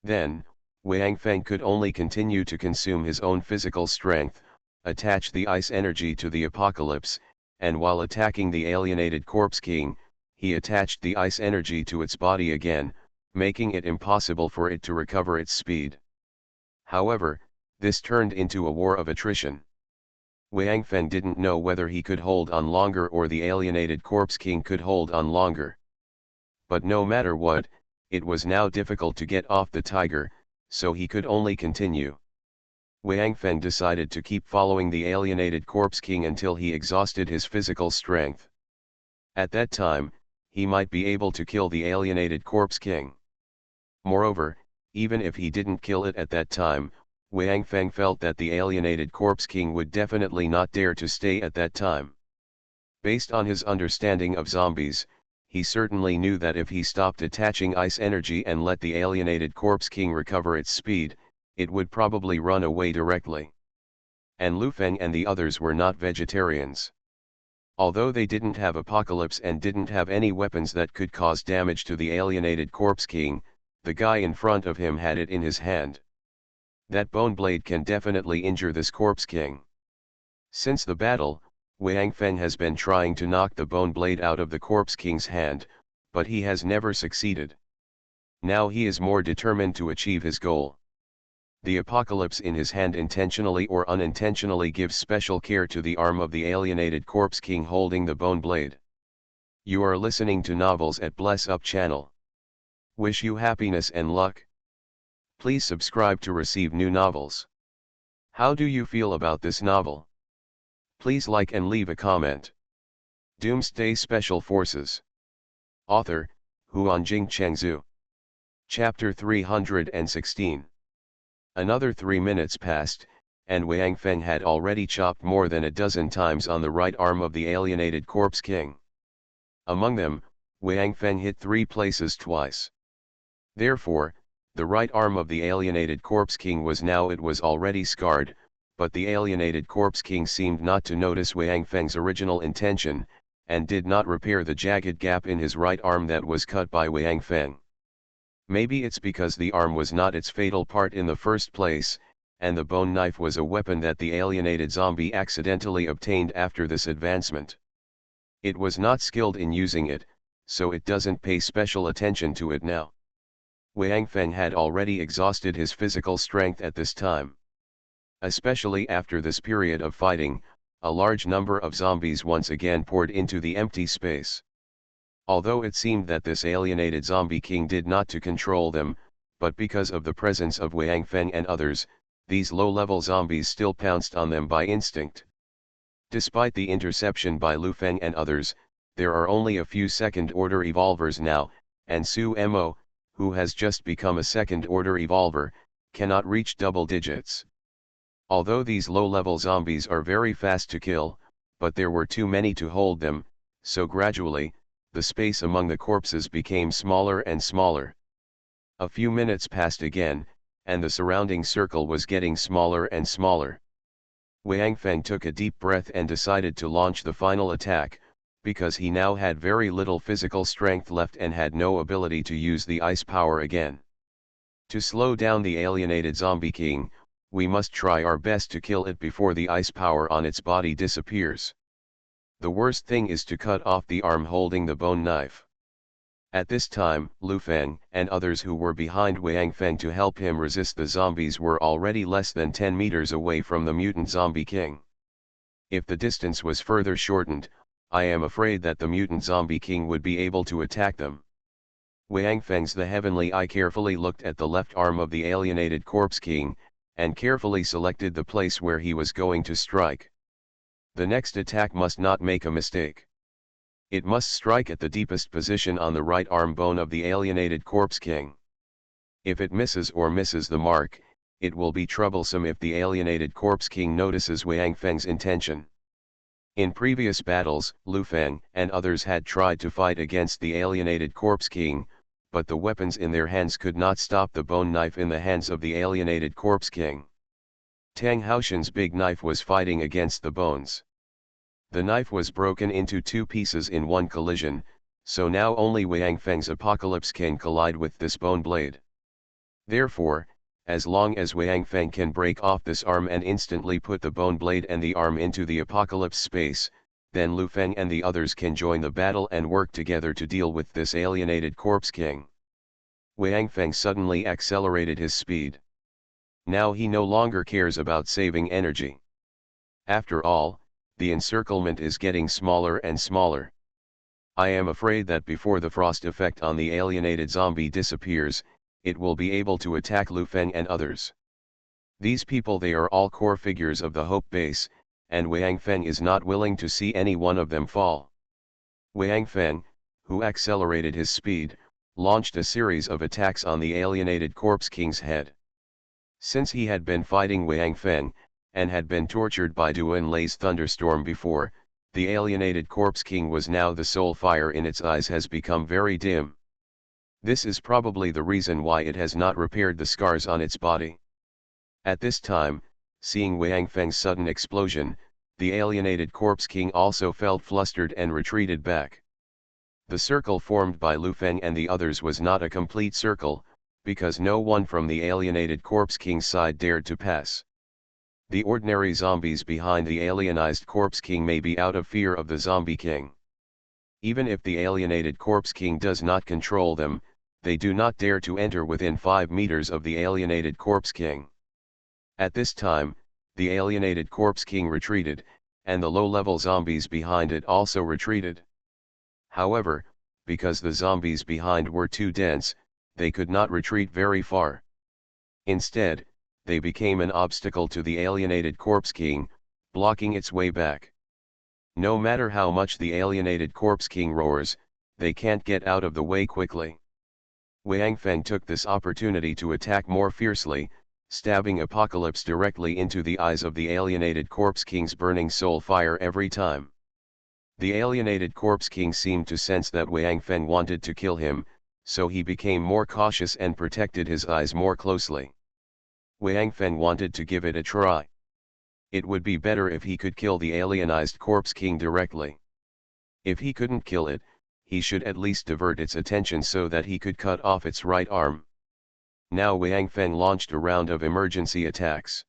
Then, Wang Feng could only continue to consume his own physical strength, attach the ice energy to the apocalypse, and while attacking the alienated Corpse King, he attached the ice energy to its body again, making it impossible for it to recover its speed. However, this turned into a war of attrition. Wang Feng didn't know whether he could hold on longer or the alienated Corpse King could hold on longer. But no matter what, it was now difficult to get off the tiger, so he could only continue. Wang Feng decided to keep following the alienated Corpse King until he exhausted his physical strength. At that time, he might be able to kill the alienated Corpse King. Moreover, even if he didn't kill it at that time, Wang Feng felt that the alienated Corpse King would definitely not dare to stay at that time. Based on his understanding of zombies, he certainly knew that if he stopped attaching ice energy and let the alienated Corpse King recover its speed, it would probably run away directly. And Lu Feng and the others were not vegetarians. Although they didn't have apocalypse and didn't have any weapons that could cause damage to the alienated Corpse King, the guy in front of him had it in his hand. That bone blade can definitely injure this Corpse King. Since the battle, Wang Feng has been trying to knock the bone blade out of the Corpse King's hand, but he has never succeeded. Now he is more determined to achieve his goal. The apocalypse in his hand intentionally or unintentionally gives special care to the arm of the alienated Corpse King holding the bone blade. You are listening to Novels at Bless Up channel. Wish you happiness and luck. Please subscribe to receive new novels. How do you feel about this novel? Please like and leave a comment. Doomsday Special Forces. Author, Huanjing Chengzhu. Chapter 316. Another 3 minutes passed, and Wang Feng had already chopped more than a dozen times on the right arm of the alienated Corpse King. Among them, Wang Feng hit 3 places twice. Therefore, the right arm of the alienated Corpse King was already scarred, but the alienated Corpse King seemed not to notice Wang Feng's original intention, and did not repair the jagged gap in his right arm that was cut by Wang Feng. Maybe it's because the arm was not its fatal part in the first place, and the bone knife was a weapon that the alienated zombie accidentally obtained after this advancement. It was not skilled in using it, so it doesn't pay special attention to it now. Wang Feng had already exhausted his physical strength at this time. Especially after this period of fighting, a large number of zombies once again poured into the empty space. Although it seemed that this alienated zombie king did not to control them, but because of the presence of Wang Feng and others, these low-level zombies still pounced on them by instinct. Despite the interception by Lu Feng and others, there are only a few second-order evolvers now, and Su Mo, who has just become a second-order evolver, cannot reach double digits. Although these low-level zombies are very fast to kill, but there were too many to hold them, so gradually, the space among the corpses became smaller and smaller. A few minutes passed again, and the surrounding circle was getting smaller and smaller. Wang Feng took a deep breath and decided to launch the final attack, because he now had very little physical strength left and had no ability to use the ice power again. To slow down the alienated zombie king, we must try our best to kill it before the ice power on its body disappears. The worst thing is to cut off the arm holding the bone knife. At this time, Lu Feng and others who were behind Wang Feng to help him resist the zombies were already less than 10 meters away from the mutant zombie king. If the distance was further shortened, I am afraid that the mutant zombie king would be able to attack them. Wang Feng's the heavenly eye carefully looked at the left arm of the alienated Corpse King, and carefully selected the place where he was going to strike. The next attack must not make a mistake. It must strike at the deepest position on the right arm bone of the alienated Corpse King. If it misses the mark, it will be troublesome if the alienated Corpse King notices Wang Feng's intention. In previous battles, Lu Feng and others had tried to fight against the alienated Corpse King, but the weapons in their hands could not stop the bone knife in the hands of the alienated Corpse King. Tang Haoshan's big knife was fighting against the bones. The knife was broken into two pieces in one collision, so now only Wang Feng's apocalypse can collide with this bone blade. Therefore, as long as Wang Feng can break off this arm and instantly put the bone blade and the arm into the apocalypse space, then Lu Feng and the others can join the battle and work together to deal with this alienated corpse king. Wang Feng suddenly accelerated his speed. Now he no longer cares about saving energy. After all, the encirclement is getting smaller and smaller. I am afraid that before the frost effect on the alienated zombie disappears, it will be able to attack Lu Feng and others. These people, they are all core figures of the Hope Base, and Wang Feng is not willing to see any one of them fall. Wang Feng, who accelerated his speed, launched a series of attacks on the alienated corpse king's head. Since he had been fighting Wang Feng, and had been tortured by Duan Lei's thunderstorm before, the alienated corpse king was now the soul fire in its eyes has become very dim. This is probably the reason why it has not repaired the scars on its body. At this time, seeing Wang Feng's sudden explosion, the alienated corpse king also felt flustered and retreated back. The circle formed by Lu Feng and the others was not a complete circle, because no one from the alienated corpse king's side dared to pass. The ordinary zombies behind the alienized corpse king may be out of fear of the zombie king. Even if the alienated corpse king does not control them, they do not dare to enter within 5 meters of the alienated corpse king. At this time, the alienated corpse king retreated, and the low-level zombies behind it also retreated. However, because the zombies behind were too dense, they could not retreat very far. Instead, they became an obstacle to the alienated corpse king, blocking its way back. No matter how much the alienated corpse king roars, they can't get out of the way quickly. Wang Feng took this opportunity to attack more fiercely, stabbing Apocalypse directly into the eyes of the alienated corpse king's burning soul fire every time. The alienated corpse king seemed to sense that Wang Feng wanted to kill him, so he became more cautious and protected his eyes more closely. Wang Feng wanted to give it a try. It would be better if he could kill the alienized corpse king directly. If he couldn't kill it, he should at least divert its attention so that he could cut off its right arm. Now Wang Feng launched a round of emergency attacks.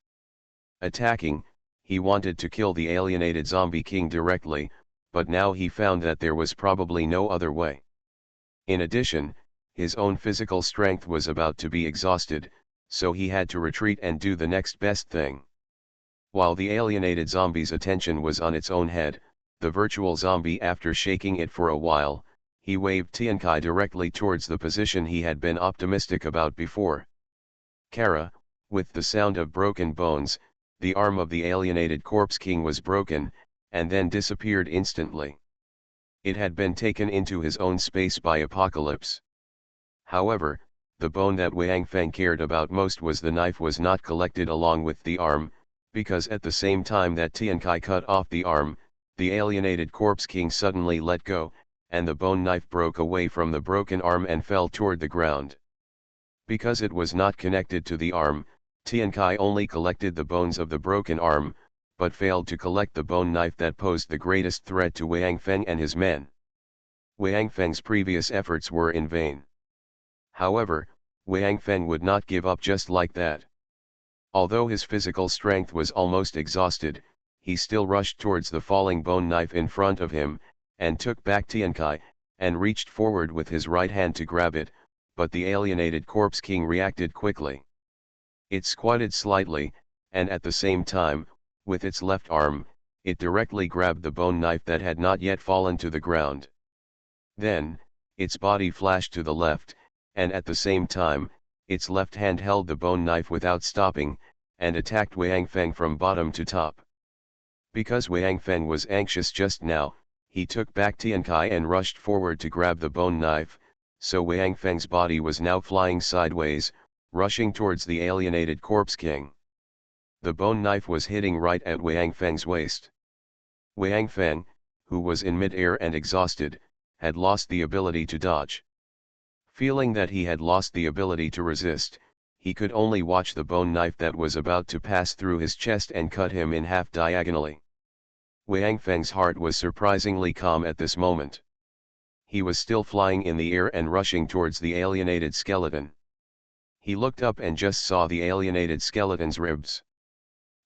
Attacking, he wanted to kill the alienated zombie king directly, but now he found that there was probably no other way. In addition, his own physical strength was about to be exhausted, so he had to retreat and do the next best thing. While the alienated zombie's attention was on its own head, the virtual zombie, after shaking it for a while, he waved Tiankai directly towards the position he had been optimistic about before. Kara, with the sound of broken bones, the arm of the alienated corpse king was broken, and then disappeared instantly. It had been taken into his own space by Apocalypse. However, the bone that Wang Feng cared about most was the knife was not collected along with the arm, because at the same time that Tiankai cut off the arm, the alienated corpse king suddenly let go, and the bone knife broke away from the broken arm and fell toward the ground. Because it was not connected to the arm, Tiankai only collected the bones of the broken arm, but failed to collect the bone knife that posed the greatest threat to Wang Feng and his men. Wang Feng's previous efforts were in vain. However, Wang Feng would not give up just like that. Although his physical strength was almost exhausted, he still rushed towards the falling bone knife in front of him, and took back Tiankai, and reached forward with his right hand to grab it, but the alienated corpse king reacted quickly. It squatted slightly, and at the same time, with its left arm, it directly grabbed the bone knife that had not yet fallen to the ground. Then, its body flashed to the left, and at the same time, its left hand held the bone knife without stopping, and attacked Wang Feng from bottom to top. Because Wang Feng was anxious just now, he took back Tiankai and rushed forward to grab the bone knife, so Wang Feng's body was now flying sideways, rushing towards the alienated corpse king. The bone knife was hitting right at Wang Feng's waist. Wang Feng, who was in mid-air and exhausted, had lost the ability to dodge. Feeling that he had lost the ability to resist, he could only watch the bone knife that was about to pass through his chest and cut him in half diagonally. Wang Feng's heart was surprisingly calm at this moment. He was still flying in the air and rushing towards the alienated skeleton. He looked up and just saw the alienated skeleton's ribs.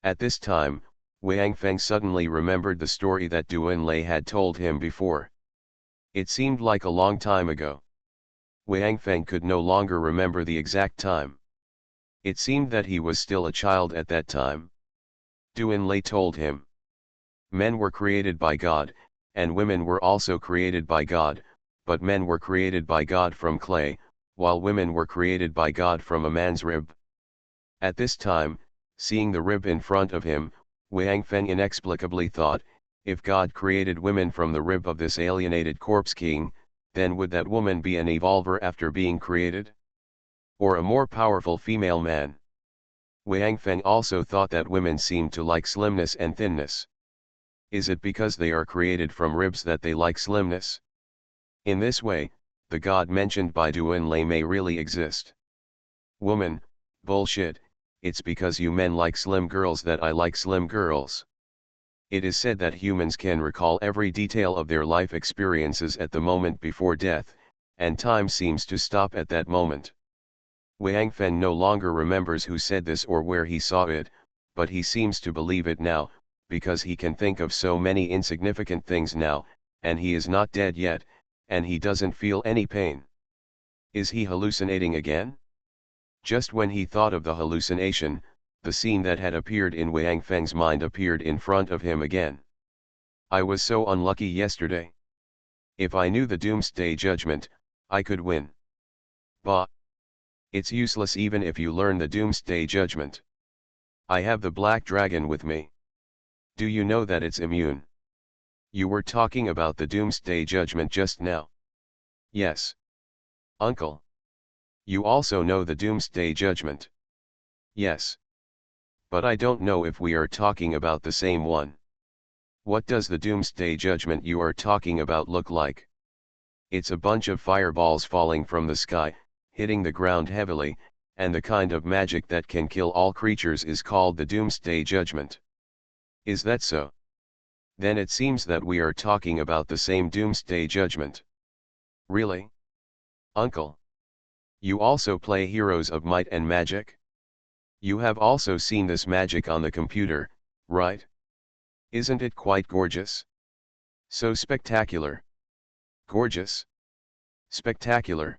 At this time, Wang Feng suddenly remembered the story that Duan Lei had told him before. It seemed like a long time ago. Wang Feng could no longer remember the exact time. It seemed that he was still a child at that time. Duan Lei told him, men were created by God, and women were also created by God, but men were created by God from clay, while women were created by God from a man's rib. At this time, seeing the rib in front of him, Wang Feng inexplicably thought, if God created women from the rib of this alienated corpse king, then would that woman be an evolver after being created? Or a more powerful female man? Wang Feng also thought that women seemed to like slimness and thinness. Is it because they are created from ribs that they like slimness? In this way, the God mentioned by Duan Lei may really exist. Woman, bullshit, it's because you men like slim girls that I like slim girls. It is said that humans can recall every detail of their life experiences at the moment before death, and time seems to stop at that moment. Wang Feng no longer remembers who said this or where he saw it, but he seems to believe it now, because he can think of so many insignificant things now, and he is not dead yet, and he doesn't feel any pain. Is he hallucinating again? Just when he thought of the hallucination, the scene that had appeared in Wang Feng's mind appeared in front of him again. I was so unlucky yesterday. If I knew the Doomsday judgment, I could win. Bah! It's useless even if you learn the Doomsday judgment. I have the Black Dragon with me. Do you know that it's immune? You were talking about the Doomsday judgment just now. Yes. Uncle. You also know the Doomsday judgment. Yes. But I don't know if we are talking about the same one. What does the Doomsday judgment you are talking about look like? It's a bunch of fireballs falling from the sky, hitting the ground heavily, and the kind of magic that can kill all creatures is called the Doomsday judgment. Is that so? Then it seems that we are talking about the same Doomsday judgment. Really? Uncle. You also play Heroes of Might and Magic? You have also seen this magic on the computer, right? Isn't it quite gorgeous? So spectacular. Gorgeous? Spectacular?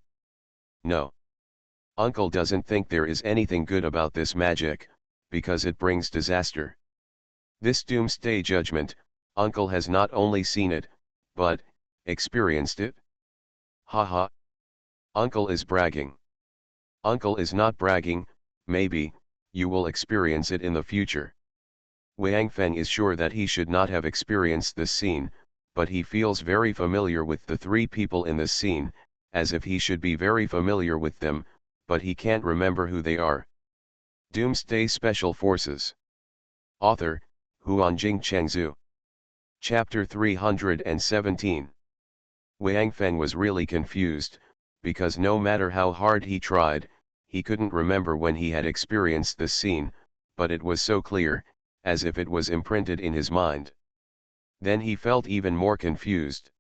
No. Uncle doesn't think there is anything good about this magic, because it brings disaster. This Doomsday judgment, Uncle has not only seen it, but experienced it. Haha. Uncle is bragging. Uncle is not bragging, maybe, you will experience it in the future. Wang Feng is sure that he should not have experienced this scene, but he feels very familiar with the three people in this scene, as if he should be very familiar with them, but he can't remember who they are. Doomsday Special Forces. Author, Huanjing Chengzhu. Chapter 317. Wang Feng was really confused, because no matter how hard he tried, he couldn't remember when he had experienced this scene, but it was so clear, as if it was imprinted in his mind. Then he felt even more confused.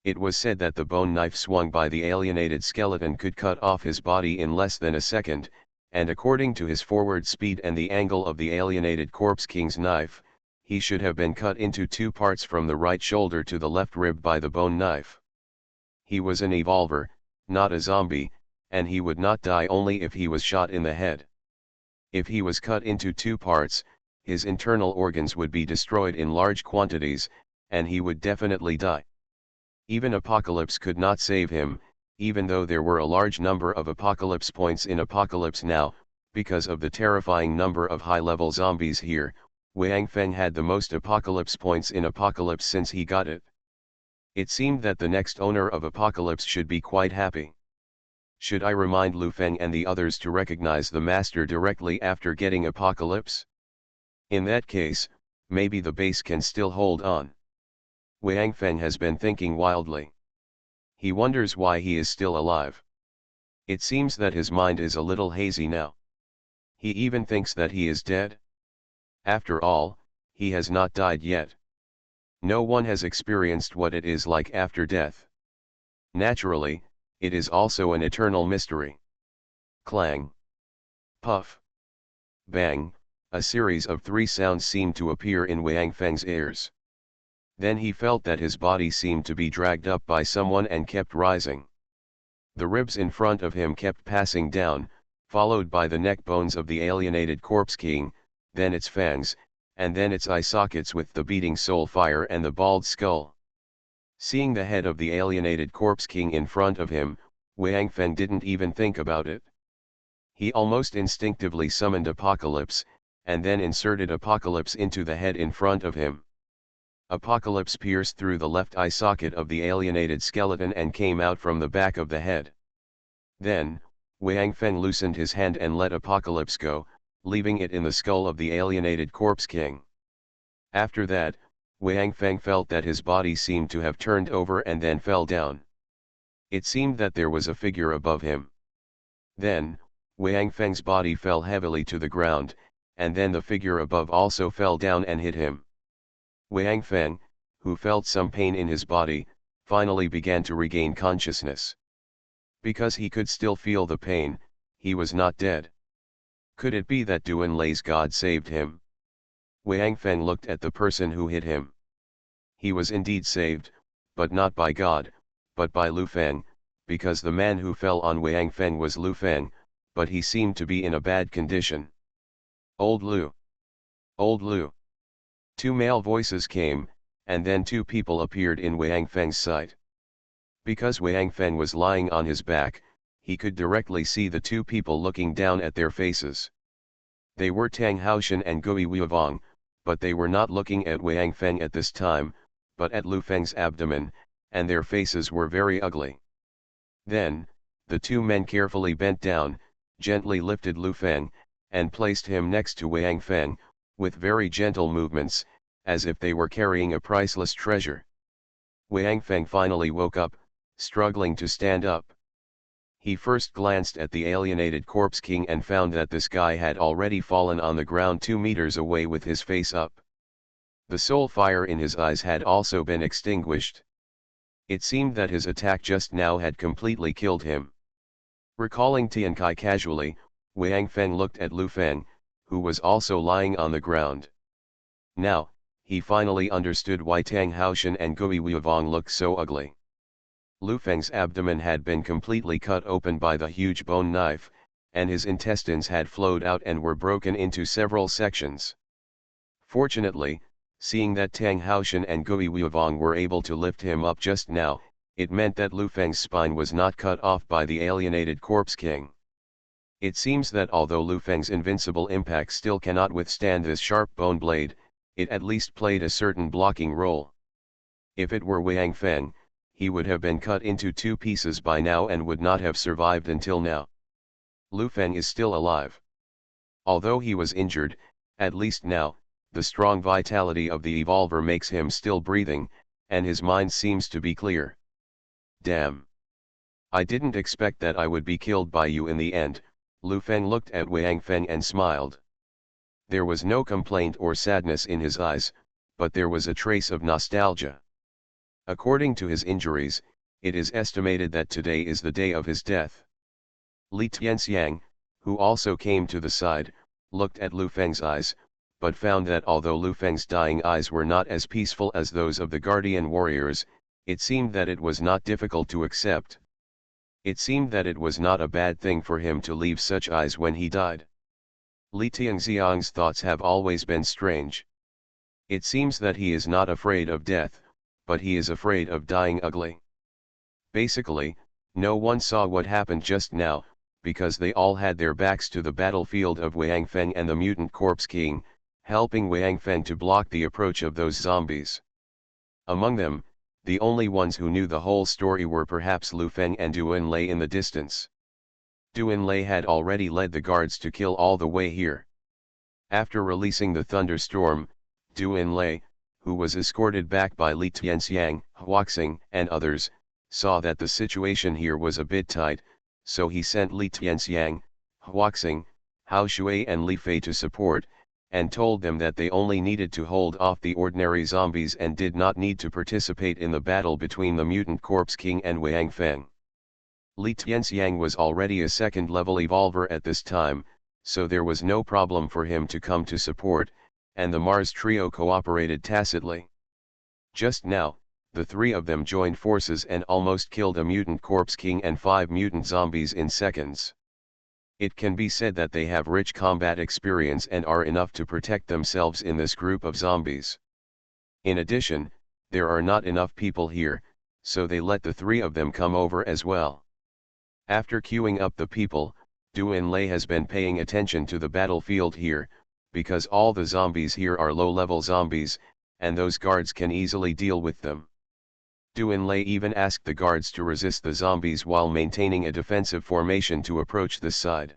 It was said that the bone knife swung by the alienated skeleton could cut off his body in less than a second, and according to his forward speed and the angle of the alienated corpse king's knife, he should have been cut into two parts from the right shoulder to the left rib by the bone knife. He was an evolver, not a zombie, and he would not die only if he was shot in the head. If he was cut into two parts, his internal organs would be destroyed in large quantities, and he would definitely die. Even Apocalypse could not save him, even though there were a large number of Apocalypse points in Apocalypse now, because of the terrifying number of high-level zombies here. Wang Feng had the most Apocalypse points in Apocalypse since he got it. It seemed that the next owner of Apocalypse should be quite happy. Should I remind Lu Feng and the others to recognize the master directly after getting Apocalypse? In that case, maybe the base can still hold on. Wang Feng has been thinking wildly. He wonders why he is still alive. It seems that his mind is a little hazy now. He even thinks that he is dead. After all, he has not died yet. No one has experienced what it is like after death. Naturally, it is also an eternal mystery. Clang. Puff. Bang, a series of 3 sounds seemed to appear in Wang Feng's ears. Then he felt that his body seemed to be dragged up by someone and kept rising. The ribs in front of him kept passing down, followed by the neck bones of the alienated corpse king, then its fangs, and then its eye sockets with the beating soul fire and the bald skull. Seeing the head of the alienated corpse king in front of him, Wang Feng didn't even think about it. He almost instinctively summoned Apocalypse, and then inserted Apocalypse into the head in front of him. Apocalypse pierced through the left eye socket of the alienated skeleton and came out from the back of the head. Then, Wang Feng loosened his hand and let Apocalypse go, leaving it in the skull of the alienated corpse king. After that, Wang Feng felt that his body seemed to have turned over and then fell down. It seemed that there was a figure above him. Then, Wang Feng's body fell heavily to the ground, and then the figure above also fell down and hit him. Wang Feng, who felt some pain in his body, finally began to regain consciousness. Because he could still feel the pain, he was not dead. Could it be that Duan Lei's God saved him? Wang Feng looked at the person who hit him. He was indeed saved, but not by God, but by Lu Feng, because the man who fell on Wang Feng was Lu Feng, but he seemed to be in a bad condition. Old Lu! Old Lu! 2 male voices came, and then 2 people appeared in Wang Feng's sight. Because Wang Feng was lying on his back, he could directly see the 2 people looking down at their faces. They were Tang Haoshan and Gui Weivong, but they were not looking at Wang Feng at this time, but at Lu Feng's abdomen, and their faces were very ugly. Then, the 2 men carefully bent down, gently lifted Lu Feng, and placed him next to Wang Feng, with very gentle movements, as if they were carrying a priceless treasure. Wang Feng finally woke up, struggling to stand up. He first glanced at the alienated corpse king and found that this guy had already fallen on the ground 2 meters away with his face up. The soul fire in his eyes had also been extinguished. It seemed that his attack just now had completely killed him. Recalling Tian Kai casually, Wang Feng looked at Lu Feng, who was also lying on the ground. Now, he finally understood why Tang Haoshan and Gui Weivong looked so ugly. Lu Feng's abdomen had been completely cut open by the huge bone knife, and his intestines had flowed out and were broken into several sections. Fortunately, seeing that Tang Haoshan and Gui Weivong were able to lift him up just now, it meant that Lu Feng's spine was not cut off by the alienated corpse king. It seems that although Lu Feng's invincible impact still cannot withstand this sharp bone blade, it at least played a certain blocking role. If it were Wang Feng, he would have been cut into 2 pieces by now and would not have survived until now. Lu Feng is still alive. Although he was injured, at least now, the strong vitality of the evolver makes him still breathing, and his mind seems to be clear. Damn! I didn't expect that I would be killed by you in the end. Lu Feng looked at Wang Feng and smiled. There was no complaint or sadness in his eyes, but there was a trace of nostalgia. According to his injuries, it is estimated that today is the day of his death. Li Tianxiang, who also came to the side, looked at Lu Feng's eyes, but found that although Lu Feng's dying eyes were not as peaceful as those of the guardian warriors, it seemed that it was not difficult to accept. It seemed that it was not a bad thing for him to leave such eyes when he died. Li Tianxiang's thoughts have always been strange. It seems that he is not afraid of death, but he is afraid of dying ugly. Basically, no one saw what happened just now, because they all had their backs to the battlefield of Wang Feng and the mutant corpse king, helping Wang Feng to block the approach of those zombies. Among them, the only ones who knew the whole story were perhaps Lu Feng and Duan Lei in the distance. Duan Lei had already led the guards to kill all the way here. After releasing the thunderstorm, Duan Lei, who was escorted back by Li Tianxiang, Huaxing, and others, saw that the situation here was a bit tight, so he sent Li Tianxiang, Huaxing, Hao Shui and Li Fei to support, and told them that they only needed to hold off the ordinary zombies and did not need to participate in the battle between the mutant Corpse King and Wang Feng. Li Tianxiang was already a second-level evolver at this time, so there was no problem for him to come to support, and the Mars trio cooperated tacitly. Just now, the three of them joined forces and almost killed a mutant Corpse King and 5 mutant zombies in seconds. It can be said that they have rich combat experience and are enough to protect themselves in this group of zombies. In addition, there are not enough people here, so they let the three of them come over as well. After queuing up the people, Duanlei has been paying attention to the battlefield here, because all the zombies here are low-level zombies, and those guards can easily deal with them. Duanlei even asked the guards to resist the zombies while maintaining a defensive formation to approach this side.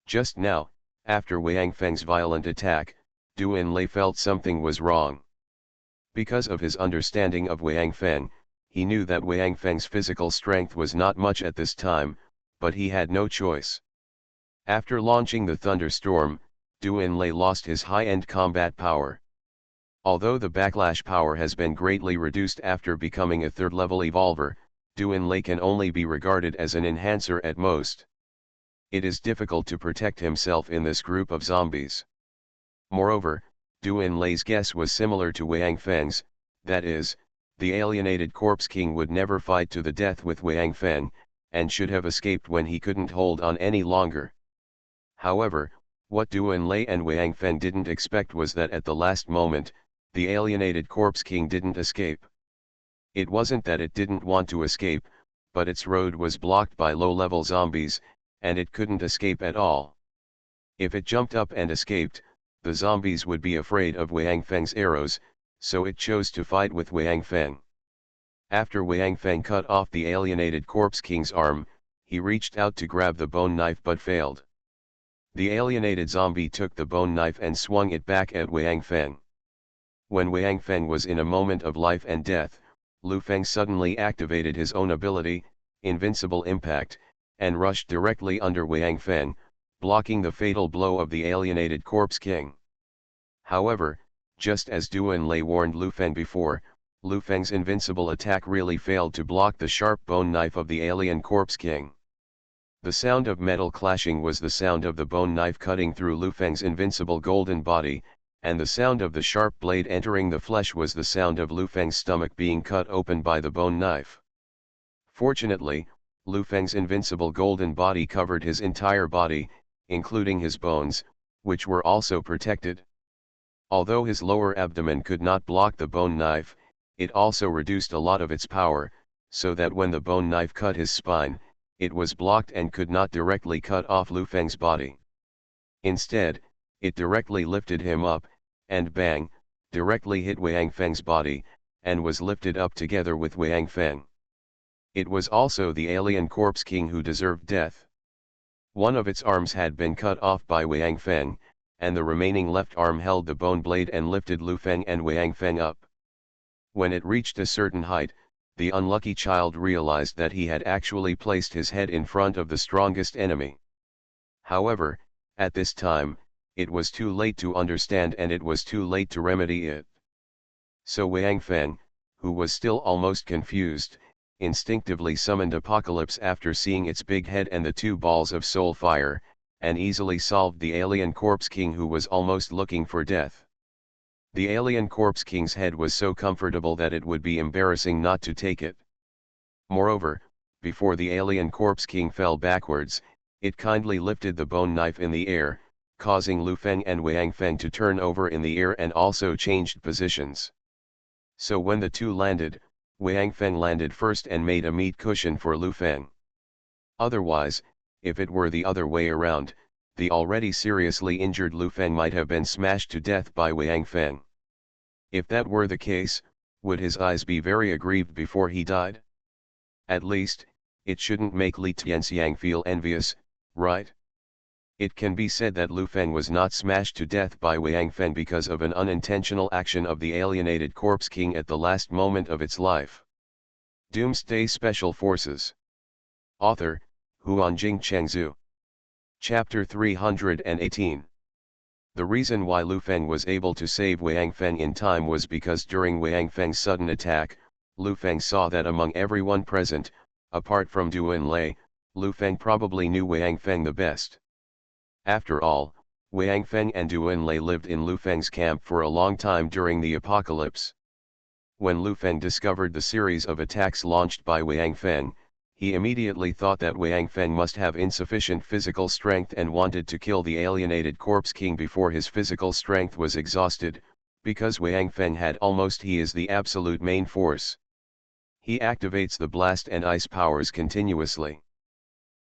Just now, after Wang Feng's violent attack, Duanlei felt something was wrong. Because of his understanding of Wang Feng, he knew that Wang Feng's physical strength was not much at this time, but he had no choice. After launching the thunderstorm, Duanlei lost his high-end combat power. Although the backlash power has been greatly reduced after becoming a third-level evolver, Duanlei can only be regarded as an enhancer at most. It is difficult to protect himself in this group of zombies. Moreover, Duanlei's guess was similar to Wang Feng's, that is, the alienated Corpse King would never fight to the death with Wang Feng, and should have escaped when he couldn't hold on any longer. However, what Duanlei and Wang Feng didn't expect was that at the last moment, the alienated Corpse King didn't escape. It wasn't that it didn't want to escape, but its road was blocked by low-level zombies, and it couldn't escape at all. If it jumped up and escaped, the zombies would be afraid of Wang Feng's arrows, so it chose to fight with Wang Feng. After Wang Feng cut off the alienated Corpse King's arm, he reached out to grab the bone knife but failed. The alienated zombie took the bone knife and swung it back at Wang Feng. When Wang Feng was in a moment of life and death, Lu Feng suddenly activated his own ability, Invincible Impact, and rushed directly under Wang Feng, blocking the fatal blow of the alienated Corpse King. However, just as Duanlei warned Lu Feng before, Lu Feng's invincible attack really failed to block the sharp bone knife of the alien Corpse King. The sound of metal clashing was the sound of the bone knife cutting through Lu Feng's invincible golden body, and the sound of the sharp blade entering the flesh was the sound of Lu Feng's stomach being cut open by the bone knife. Fortunately, Lu Feng's invincible golden body covered his entire body, including his bones, which were also protected. Although his lower abdomen could not block the bone knife, it also reduced a lot of its power, so that when the bone knife cut his spine, it was blocked and could not directly cut off Lu Feng's body. Instead, it directly lifted him up, and bang, directly hit Wang Feng's body, and was lifted up together with Wang Feng. It was also the alien Corpse King who deserved death. One of its arms had been cut off by Wang Feng, and the remaining left arm held the bone blade and lifted Lu Feng and Wang Feng up. When it reached a certain height, the unlucky child realized that he had actually placed his head in front of the strongest enemy. However, at this time, it was too late to understand and it was too late to remedy it. So Wang Feng, who was still almost confused, instinctively summoned Apocalypse after seeing its big head and the 2 balls of soul fire, and easily solved the alien Corpse King who was almost looking for death. The alien Corpse King's head was so comfortable that it would be embarrassing not to take it. Moreover, before the alien Corpse King fell backwards, it kindly lifted the bone knife in the air, causing Lu Feng and Wang Feng to turn over in the air and also changed positions. So when the two landed, Wang Feng landed first and made a meat cushion for Lu Feng. Otherwise, if it were the other way around, the already seriously injured Lu Feng might have been smashed to death by Wang Feng. If that were the case, would his eyes be very aggrieved before he died? At least, it shouldn't make Li Tianxiang feel envious, right? It can be said that Lu Feng was not smashed to death by Wang Feng because of an unintentional action of the alienated Corpse King at the last moment of its life. Doomsday Special Forces. Author, Huanjing Chengzhu. Chapter 318. The reason why Lu Feng was able to save Wang Feng in time was because during Wang Feng's sudden attack, Lu Feng saw that among everyone present, apart from Duan Lei, Lu Feng probably knew Wang Feng the best. After all, Wang Feng and Duan Lei lived in Lu Feng's camp for a long time during the apocalypse. When Lu Feng discovered the series of attacks launched by Wang Feng, he immediately thought that Wang Feng must have insufficient physical strength and wanted to kill the alienated Corpse King before his physical strength was exhausted, because Wang Feng had almost he is the absolute main force. He activates the blast and ice powers continuously.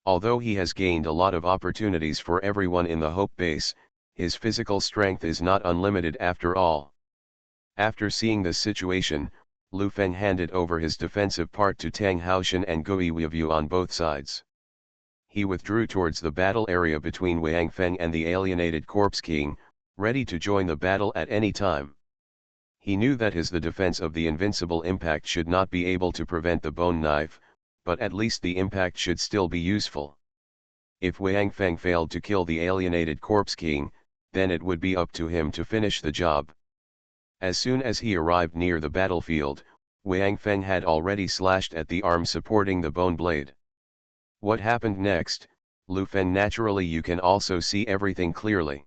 Although he has gained a lot of opportunities for everyone in the Hope base, his physical strength is not unlimited after all. After seeing this situation, Lu Feng handed over his defensive part to Tang Haoshan and Gui Weivu on both sides. He withdrew towards the battle area between Wang Feng and the alienated Corpse King, ready to join the battle at any time. He knew that the defense of the invincible impact should not be able to prevent the bone knife, but at least the impact should still be useful. If Wang Feng failed to kill the alienated Corpse King, then it would be up to him to finish the job. As soon as he arrived near the battlefield, Wang Feng had already slashed at the arm supporting the bone blade. What happened next, Lu Feng naturally you can also see everything clearly.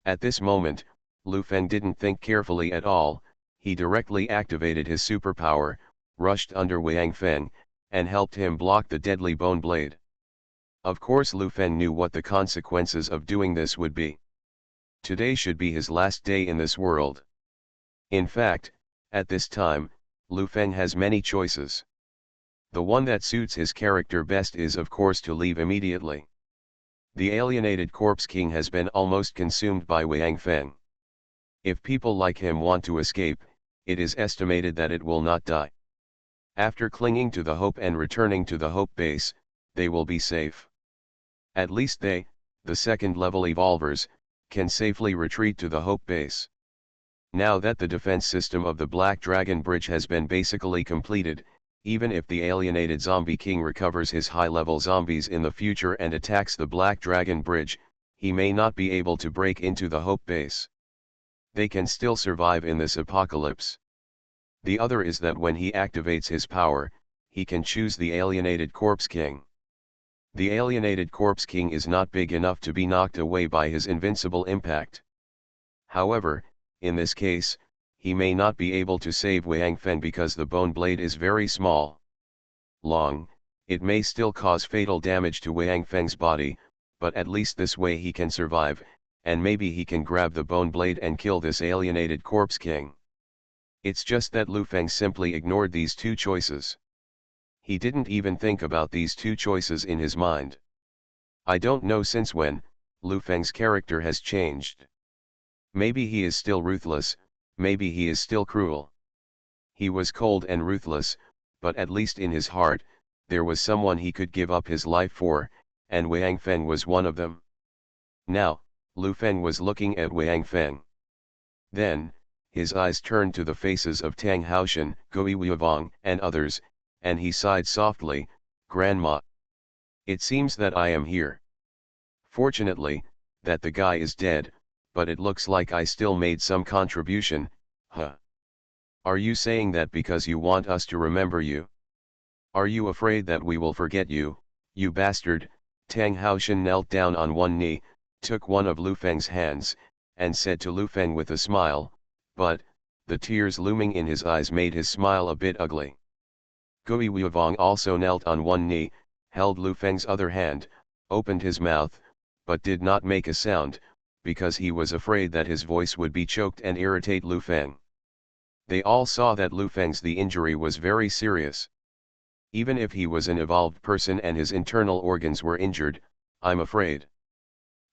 At this moment, Lu Feng didn't think carefully at all, he directly activated his superpower, rushed under Wang Feng, and helped him block the deadly bone blade. Of course Lu Feng knew what the consequences of doing this would be. Today should be his last day in this world. In fact, at this time, Lu Feng has many choices. The one that suits his character best is of course to leave immediately. The alienated Corpse King has been almost consumed by Wang Feng. If people like him want to escape, it is estimated that it will not die. After clinging to the Hope and returning to the Hope base, they will be safe. At least they, the second-level evolvers, can safely retreat to the Hope base. Now that the defense system of the Black Dragon Bridge has been basically completed, even if the alienated Zombie King recovers his high-level zombies in the future and attacks the Black Dragon Bridge, he may not be able to break into the Hope base. They can still survive in this apocalypse. The other is that when he activates his power, he can choose the alienated Corpse King. The alienated Corpse King is not big enough to be knocked away by his invincible impact. However, in this case, he may not be able to save Wang Feng because the bone blade is very small. Long, it may still cause fatal damage to Wang Feng's body, but at least this way he can survive, and maybe he can grab the bone blade and kill this alienated Corpse King. It's just that Lu Feng simply ignored these two choices. He didn't even think about these two choices in his mind. I don't know since when, Lu Feng's character has changed. Maybe he is still ruthless, maybe he is still cruel. He was cold and ruthless, but at least in his heart, there was someone he could give up his life for, and Wang Feng was one of them. Now, Lu Feng was looking at Wang Feng. Then, his eyes turned to the faces of Tang Haoshan, Gui Weivu, and others, and he sighed softly, "Grandma. It seems that I am here. Fortunately, that the guy is dead, but it looks like I still made some contribution, huh? Are you saying that because you want us to remember you? Are you afraid that we will forget you, you bastard?" Tang Haoshan knelt down on one knee, took one of Lu Feng's hands, and said to Lu Feng with a smile, but, the tears looming in his eyes made his smile a bit ugly. Gui Weivu also knelt on one knee, held Lu Feng's other hand, opened his mouth, but did not make a sound, because he was afraid that his voice would be choked and irritate Lu Feng. They all saw that Lu Feng's the injury was very serious. Even if he was an evolved person and his internal organs were injured, I'm afraid.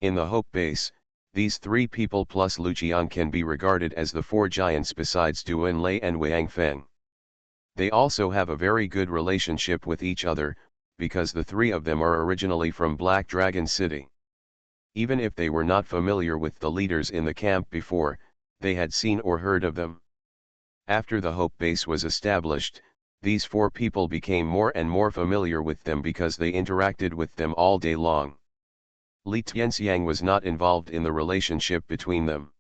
In the Hope base, these three people plus Lu Qiang can be regarded as the four giants besides Duan Lei and Wang Feng. They also have a very good relationship with each other, because the three of them are originally from Black Dragon City. Even if they were not familiar with the leaders in the camp before, they had seen or heard of them. After the Hope base was established, these four people became more and more familiar with them because they interacted with them all day long. Li Tianxiang was not involved in the relationship between them.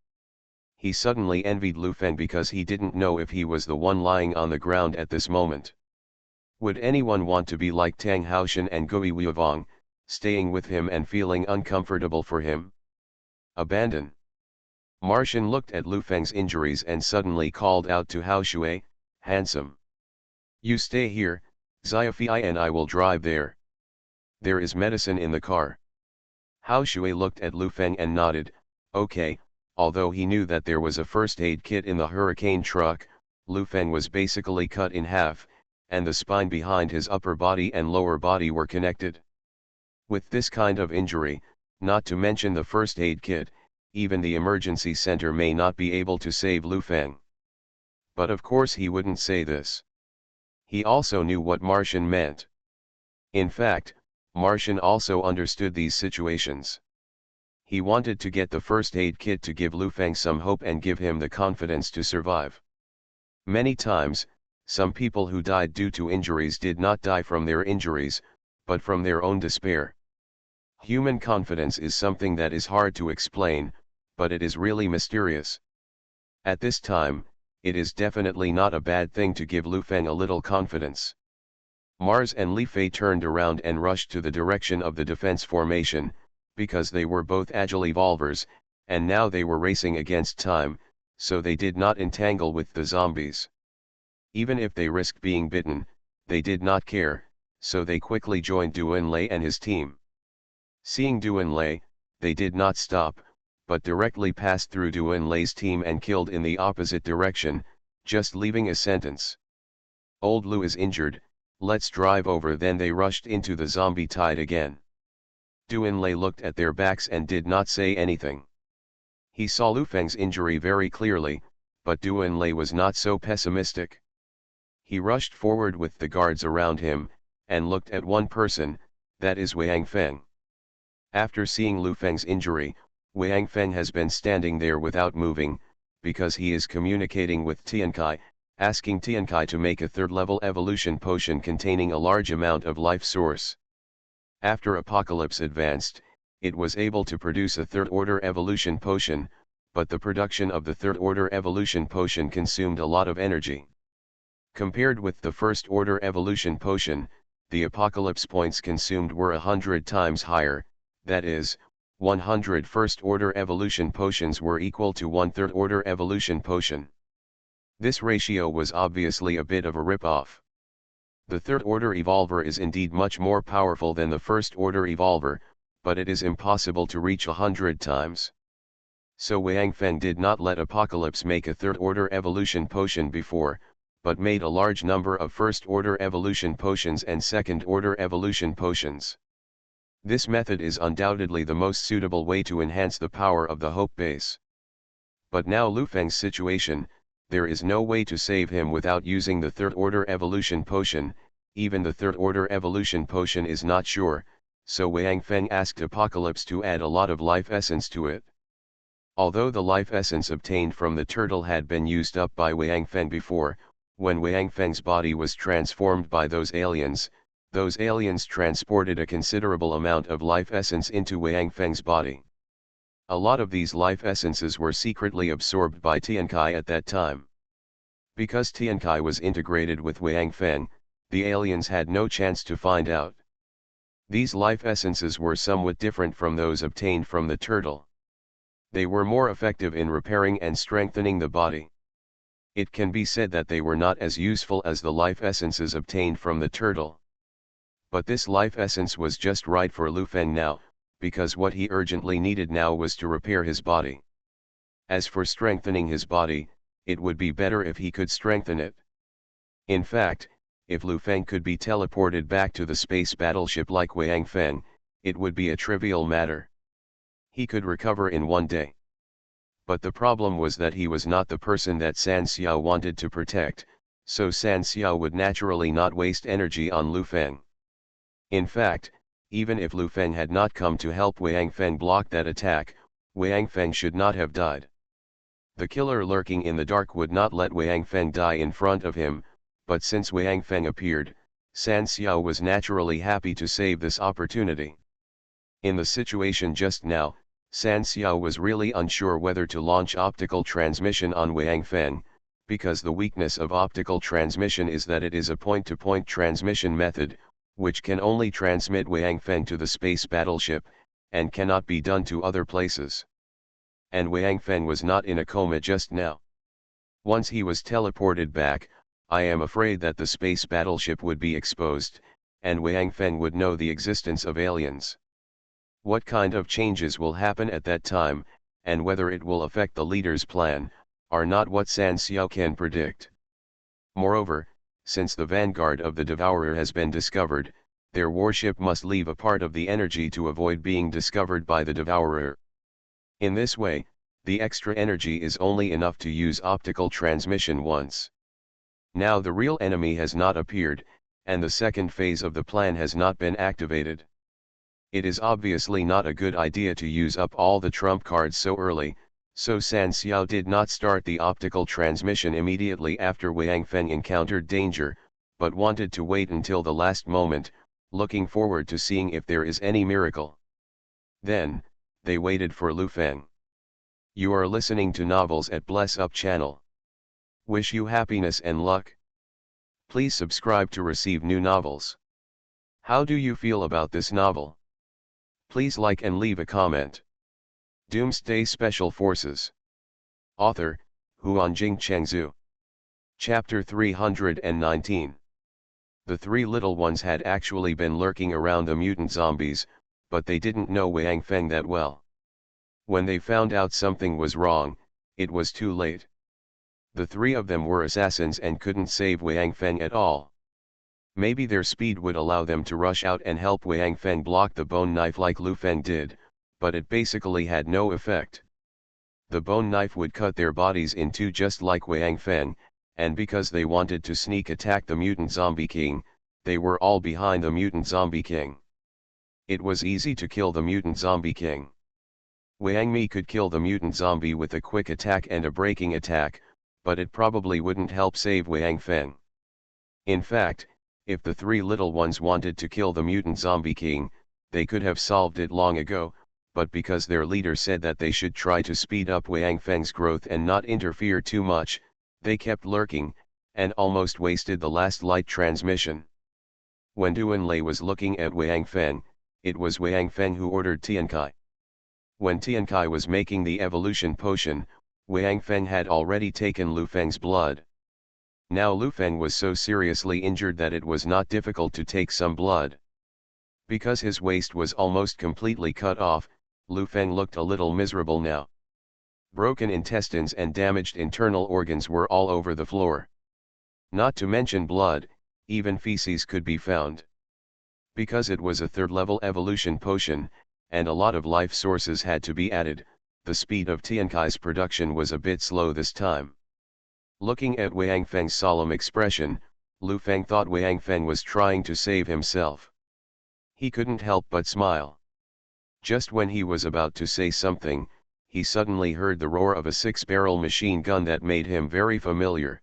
He suddenly envied Lu Feng because he didn't know if he was the one lying on the ground at this moment. Would anyone want to be like Tang Haoshan and Gui Weivang, staying with him and feeling uncomfortable for him? Abandon. Martian looked at Lu Feng's injuries and suddenly called out to Hao Shui, "Handsome. You stay here, Sci-Fi, and I will drive there. There is medicine in the car." Hao Shui looked at Lu Feng and nodded, "Okay." Although he knew that there was a first aid kit in the hurricane truck, Lu Feng was basically cut in half, and the spine behind his upper body and lower body were connected. With this kind of injury, not to mention the first aid kit, even the emergency center may not be able to save Lu Feng. But of course he wouldn't say this. He also knew what Martian meant. In fact, Martian also understood these situations. He wanted to get the first aid kit to give Lu Feng some hope and give him the confidence to survive. Many times, some people who died due to injuries did not die from their injuries, but from their own despair. Human confidence is something that is hard to explain, but it is really mysterious. At this time, it is definitely not a bad thing to give Lu Feng a little confidence. Mars and Li Fei turned around and rushed to the direction of the defense formation, because they were both agile evolvers, and now they were racing against time, so they did not entangle with the zombies. Even if they risked being bitten, they did not care, so they quickly joined Duanlei and his team. Seeing Duanlei, they did not stop, but directly passed through Duanlei's team and killed in the opposite direction, just leaving a sentence. "Old Lu is injured, let's drive over." Then they rushed into the zombie tide again. Duanlei looked at their backs and did not say anything. He saw Lu Feng's injury very clearly, but Duanlei was not so pessimistic. He rushed forward with the guards around him, and looked at one person, that is Wang Feng. After seeing Lu Feng's injury, Wang Feng has been standing there without moving, because he is communicating with Tiankai, asking Tiankai to make a third-level evolution potion containing a large amount of life source. After Apocalypse advanced, it was able to produce a third-order evolution potion, but the production of the third-order evolution potion consumed a lot of energy. Compared with the first-order evolution potion, the Apocalypse points consumed were 100 times higher, that is, 100 first-order evolution potions were equal to one third-order evolution potion. This ratio was obviously a bit of a rip-off. The third-order evolver is indeed much more powerful than the first-order evolver, but it is impossible to reach 100 times. So Wang Feng did not let Apocalypse make a third-order evolution potion before, but made a large number of first-order evolution potions and second-order evolution potions. This method is undoubtedly the most suitable way to enhance the power of the Hope Base. But now Lu Feng's situation, there is no way to save him without using the third-order evolution potion. Even the third-order evolution potion is not sure, so Wang Feng asked Apocalypse to add a lot of life essence to it. Although the life essence obtained from the turtle had been used up by Wang Feng before, when Wang Feng's body was transformed by those aliens transported a considerable amount of life essence into Wang Feng's body. A lot of these life essences were secretly absorbed by Tiankai at that time. Because Tiankai was integrated with Wang Feng, the aliens had no chance to find out. These life essences were somewhat different from those obtained from the turtle. They were more effective in repairing and strengthening the body. It can be said that they were not as useful as the life essences obtained from the turtle. But this life essence was just right for Lu Feng now, because what he urgently needed now was to repair his body. As for strengthening his body, it would be better if he could strengthen it. In fact, if Lu Feng could be teleported back to the space battleship like Wang Feng, it would be a trivial matter. He could recover in one day. But the problem was that he was not the person that San Xiao wanted to protect, so San Xiao would naturally not waste energy on Lu Feng. In fact, even if Lu Feng had not come to help Wang Feng block that attack, Wang Feng should not have died. The killer lurking in the dark would not let Wang Feng die in front of him, but since Wang Feng appeared, San Xiao was naturally happy to save this opportunity. In the situation just now, San Xiao was really unsure whether to launch optical transmission on Wang Feng, because the weakness of optical transmission is that it is a point-to-point transmission method, which can only transmit Wang Feng to the space battleship, and cannot be done to other places. And Wang Feng was not in a coma just now. Once he was teleported back, I am afraid that the space battleship would be exposed, and Wang Feng would know the existence of aliens. What kind of changes will happen at that time, and whether it will affect the leader's plan, are not what San Xiao can predict. Moreover, since the vanguard of the Devourer has been discovered, their warship must leave a part of the energy to avoid being discovered by the Devourer. In this way, the extra energy is only enough to use optical transmission once. Now the real enemy has not appeared, and the second phase of the plan has not been activated. It is obviously not a good idea to use up all the trump cards so early, so San Xiao did not start the optical transmission immediately after Wang Feng encountered danger, but wanted to wait until the last moment, looking forward to seeing if there is any miracle. Then, they waited for Lu Feng. You are listening to Novels at Bless Up channel. Wish you happiness and luck. Please subscribe to receive new novels. How do you feel about this novel? Please like and leave a comment. Doomsday Special Forces. Author, Huanjing Chengzhu. Chapter 319. The three little ones had actually been lurking around the mutant zombies, but they didn't know Wang Feng that well. When they found out something was wrong, it was too late. The three of them were assassins and couldn't save Wang Feng at all. Maybe their speed would allow them to rush out and help Wang Feng block the bone knife like Lu Feng did, but it basically had no effect. The bone knife would cut their bodies in two just like Wang Feng, and because they wanted to sneak attack the mutant zombie king, they were all behind the mutant zombie king. It was easy to kill the mutant zombie king. Wang Mi could kill the mutant zombie with a quick attack and a breaking attack, but it probably wouldn't help save Wang Feng. In fact, if the three little ones wanted to kill the mutant zombie king, they could have solved it long ago, but because their leader said that they should try to speed up Wang Feng's growth and not interfere too much, they kept lurking, and almost wasted the last light transmission. When Duanlei was looking at Wang Feng, it was Wang Feng who ordered Tiankai. When Tiankai was making the evolution potion, Wang Feng had already taken Lu Feng's blood. Now Lu Feng was so seriously injured that it was not difficult to take some blood. Because his waist was almost completely cut off, Lu Feng looked a little miserable now. Broken intestines and damaged internal organs were all over the floor. Not to mention blood, even feces could be found. Because it was a third-level evolution potion, and a lot of life sources had to be added, the speed of Tiankai's production was a bit slow this time. Looking at Wang Feng's solemn expression, Lu Feng thought Wang Feng was trying to save himself. He couldn't help but smile. Just when he was about to say something, he suddenly heard the roar of a six-barrel machine gun that made him very familiar.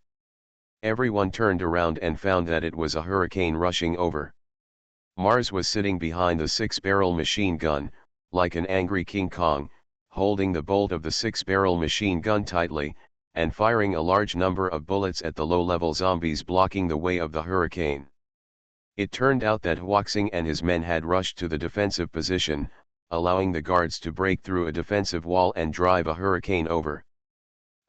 Everyone turned around and found that it was a hurricane rushing over. Mars was sitting behind the six-barrel machine gun, like an angry King Kong, holding the bolt of the six-barrel machine gun tightly, and firing a large number of bullets at the low-level zombies blocking the way of the hurricane. It turned out that Huaxing and his men had rushed to the defensive position, allowing the guards to break through a defensive wall and drive a hurricane over.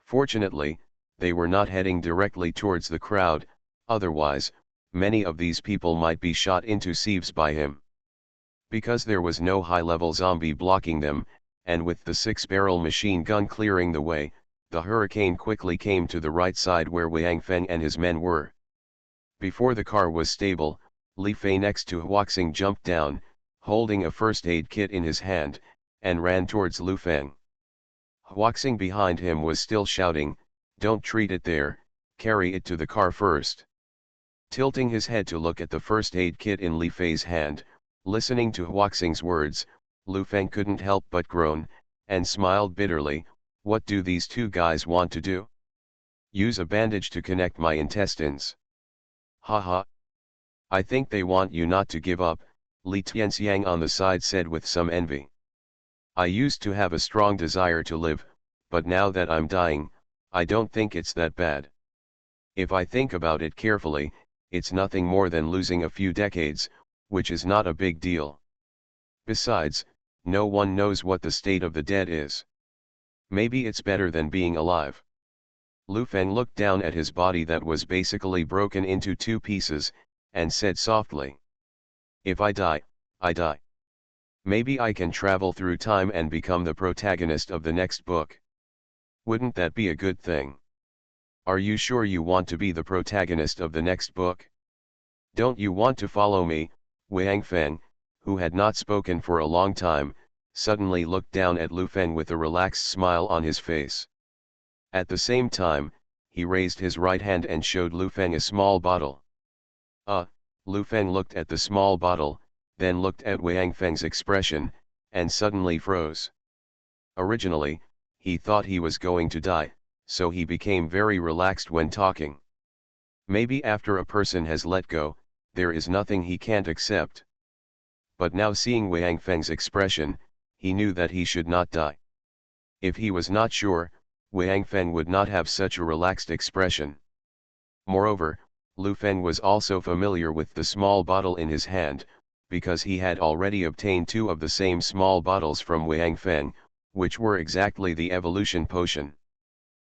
Fortunately, they were not heading directly towards the crowd, otherwise, many of these people might be shot into sieves by him. Because there was no high-level zombie blocking them, and with the six-barrel machine gun clearing the way, the hurricane quickly came to the right side where Wang Feng and his men were. Before the car was stable, Li Fei next to Huaxing jumped down, holding a first aid kit in his hand, and ran towards Lu Feng. Huaxing behind him was still shouting, "Don't treat it there, carry it to the car first." Tilting his head to look at the first aid kit in Li Fei's hand, listening to Huaxing's words, Lu Feng couldn't help but groan, and smiled bitterly. What do these two guys want to do? Use a bandage to connect my intestines. Ha ha. I think they want you not to give up, Li Tianxiang on the side said with some envy. I used to have a strong desire to live, but now that I'm dying, I don't think it's that bad. If I think about it carefully, it's nothing more than losing a few decades, which is not a big deal. Besides, no one knows what the state of the dead is. Maybe it's better than being alive. Lu Feng looked down at his body that was basically broken into two pieces, and said softly. If I die, I die. Maybe I can travel through time and become the protagonist of the next book. Wouldn't that be a good thing? Are you sure you want to be the protagonist of the next book? Don't you want to follow me? Wang Feng, who had not spoken for a long time, suddenly looked down at Lu Feng with a relaxed smile on his face. At the same time, he raised his right hand and showed Lu Feng a small bottle. Lu Feng looked at the small bottle, then looked at Wang Feng's expression, and suddenly froze. Originally, he thought he was going to die, so he became very relaxed when talking. Maybe after a person has let go, there is nothing he can't accept. But now seeing Wang Feng's expression, he knew that he should not die. If he was not sure, Wang Feng would not have such a relaxed expression. Moreover, Lu Feng was also familiar with the small bottle in his hand, because he had already obtained two of the same small bottles from Wang Feng, which were exactly the evolution potion.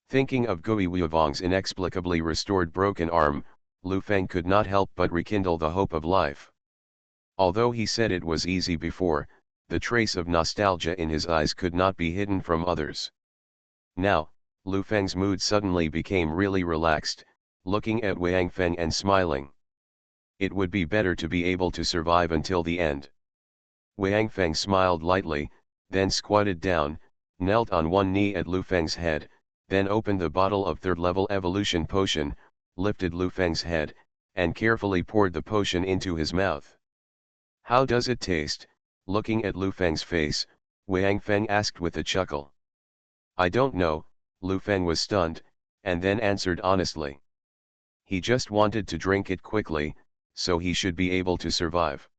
Thinking of Gui Wuivang's inexplicably restored broken arm, Lu Feng could not help but rekindle the hope of life. Although he said it was easy before, the trace of nostalgia in his eyes could not be hidden from others. Now, Lu Feng's mood suddenly became really relaxed, looking at Wang Feng and smiling. It would be better to be able to survive until the end. Wang Feng smiled lightly, then squatted down, knelt on one knee at Lu Feng's head, then opened the bottle of third-level evolution potion, lifted Lu Feng's head, and carefully poured the potion into his mouth. How does it taste? Looking at Lu Feng's face, Wang Feng asked with a chuckle. I don't know, Lu Feng was stunned, and then answered honestly. He just wanted to drink it quickly, so he should be able to survive.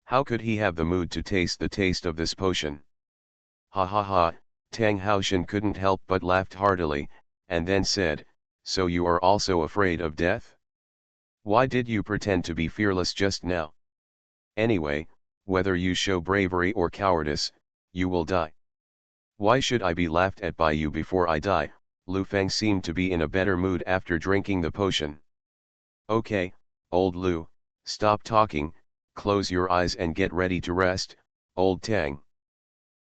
How could he have the mood to taste the taste of this potion? Ha ha ha, Tang Haoshan couldn't help but laughed heartily, and then said, so you are also afraid of death? Why did you pretend to be fearless just now? Anyway, whether you show bravery or cowardice, you will die. Why should I be laughed at by you before I die? Lu Feng seemed to be in a better mood after drinking the potion. Okay, old Lu, stop talking, close your eyes and get ready to rest, old Tang.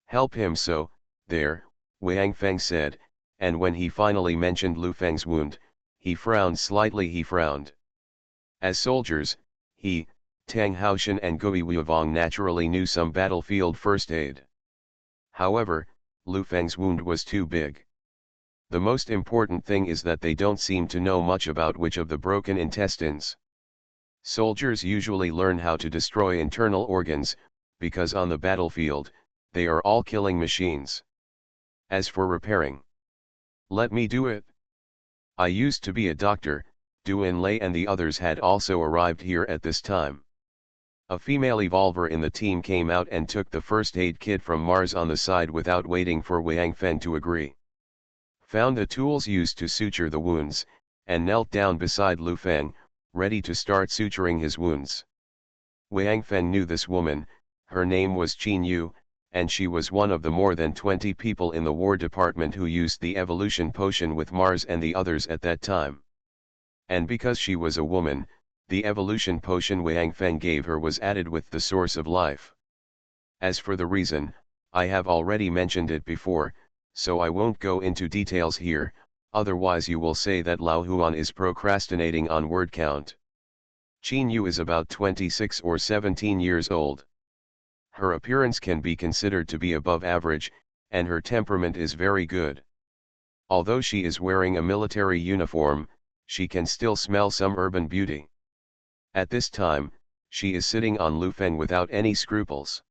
Help him so, there, Wang Feng said, and when he finally mentioned Lu Feng's wound, he frowned slightly. As soldiers, he, Tang Haoshan and Gui Wuivang naturally knew some battlefield first aid. However, Lu Feng's wound was too big. The most important thing is that they don't seem to know much about which of the broken intestines. Soldiers usually learn how to destroy internal organs, because on the battlefield, they are all killing machines. As for repairing, let me do it. I used to be a doctor. Duan Lei and the others had also arrived here at this time. A female evolver in the team came out and took the first aid kit from Mars on the side without waiting for Wang Feng to agree. Found the tools used to suture the wounds, and knelt down beside Lu Feng, ready to start suturing his wounds. Wang Feng knew this woman, her name was Qin Yu, and she was one of the more than 20 people in the War Department who used the evolution potion with Mars and the others at that time. And because she was a woman, the evolution potion Wang Feng gave her was added with the source of life. As for the reason, I have already mentioned it before, so I won't go into details here, otherwise you will say that Lao Huan is procrastinating on word count. Qin Yu is about 26 or 17 years old. Her appearance can be considered to be above average, and her temperament is very good. Although she is wearing a military uniform, she can still smell some urban beauty. At this time, she is sitting on Lu Feng without any scruples.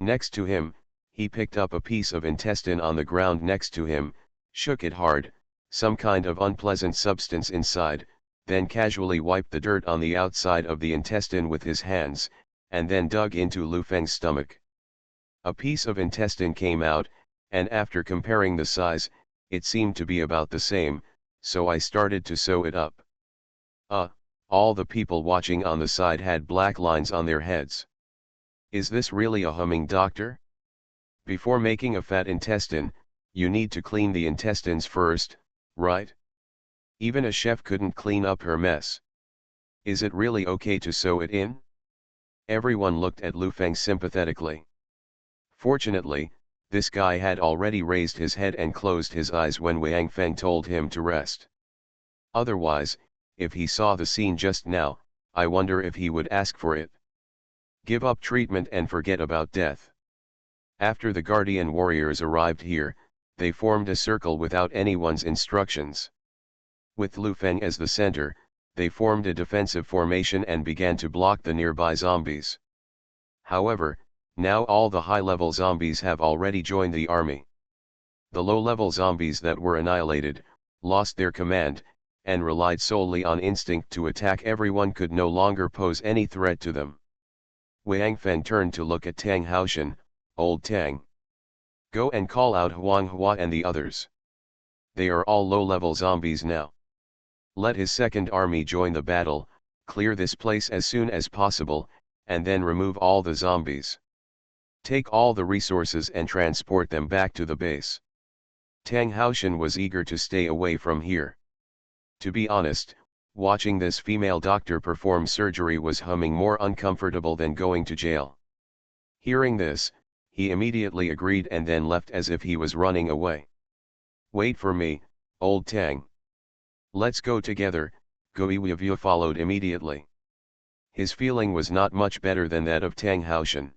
Next to him, he picked up a piece of intestine on the ground next to him, shook it hard, some kind of unpleasant substance inside, then casually wiped the dirt on the outside of the intestine with his hands, and then dug into Lu Feng's stomach. A piece of intestine came out, and after comparing the size, it seemed to be about the same, so I started to sew it up. All the people watching on the side had black lines on their heads. Is this really a humming, doctor? Before making a fat intestine, you need to clean the intestines first, right? Even a chef couldn't clean up her mess. Is it really okay to sew it in? Everyone looked at Lu Feng sympathetically. Fortunately, this guy had already raised his head and closed his eyes when Wang Feng told him to rest. Otherwise, if he saw the scene just now, I wonder if he would ask for it. Give up treatment and forget about death. After the guardian warriors arrived here, they formed a circle without anyone's instructions. With Lu Feng as the center, they formed a defensive formation and began to block the nearby zombies. However, now all the high-level zombies have already joined the army. The low-level zombies that were annihilated, lost their command, and relied solely on instinct to attack. Everyone could no longer pose any threat to them. Wang Feng turned to look at Tang Haoshan. Old Tang, go and call out Huang Hua and the others. They are all low-level zombies now. Let his second army join the battle, clear this place as soon as possible, and then remove all the zombies. Take all the resources and transport them back to the base. Tang Haoshan was eager to stay away from here. To be honest, watching this female doctor perform surgery was humming more uncomfortable than going to jail. Hearing this, he immediately agreed and then left as if he was running away. Wait for me, old Tang. Let's go together. Guiyu followed immediately. His feeling was not much better than that of Tang Haoshan.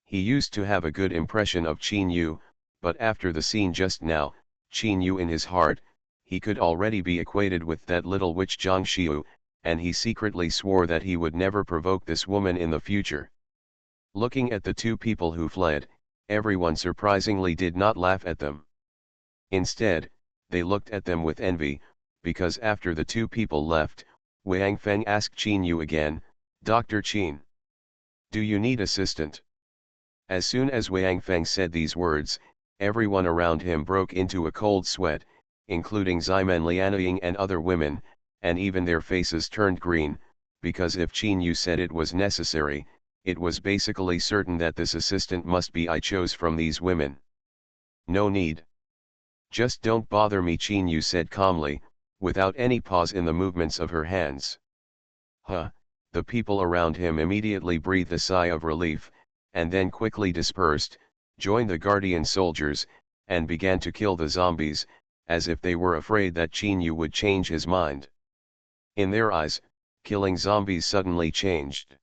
He used to have a good impression of Qin Yu, but after the scene just now, Qin Yu in his heart, he could already be equated with that little witch Zhang Xiu, and he secretly swore that he would never provoke this woman in the future. Looking at the two people who fled, everyone surprisingly did not laugh at them. Instead, they looked at them with envy, because after the two people left, Wang Feng asked Qin Yu again, Dr. Qin, do you need assistant? As soon as Wang Feng said these words, everyone around him broke into a cold sweat, including Ximen Lianying and other women, and even their faces turned green, because if Qin Yu said it was necessary, it was basically certain that this assistant must be I chose from these women. No need. Just don't bother me, Qin Yu said calmly, without any pause in the movements of her hands. The people around him immediately breathed a sigh of relief, and then quickly dispersed, joined the guardian soldiers, and began to kill the zombies, as if they were afraid that Qin Yu would change his mind. In their eyes, killing zombies suddenly changed.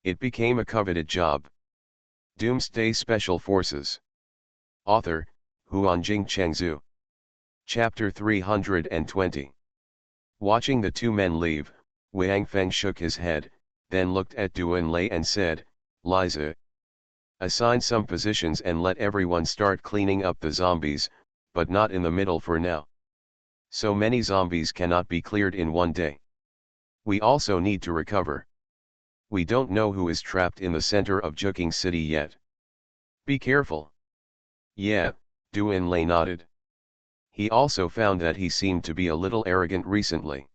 It became a coveted job. Doomsday Special Forces. Author, Huanjing Chengzu. Chapter 320. Watching the two men leave, Wang Feng shook his head, then looked at Duan Lei and said, Liza, assign some positions and let everyone start cleaning up the zombies, but not in the middle for now. So many zombies cannot be cleared in one day. We also need to recover. We don't know who is trapped in the center of Juking City yet. Be careful. Yeah, Duan Lei nodded. He also found that he seemed to be a little arrogant recently.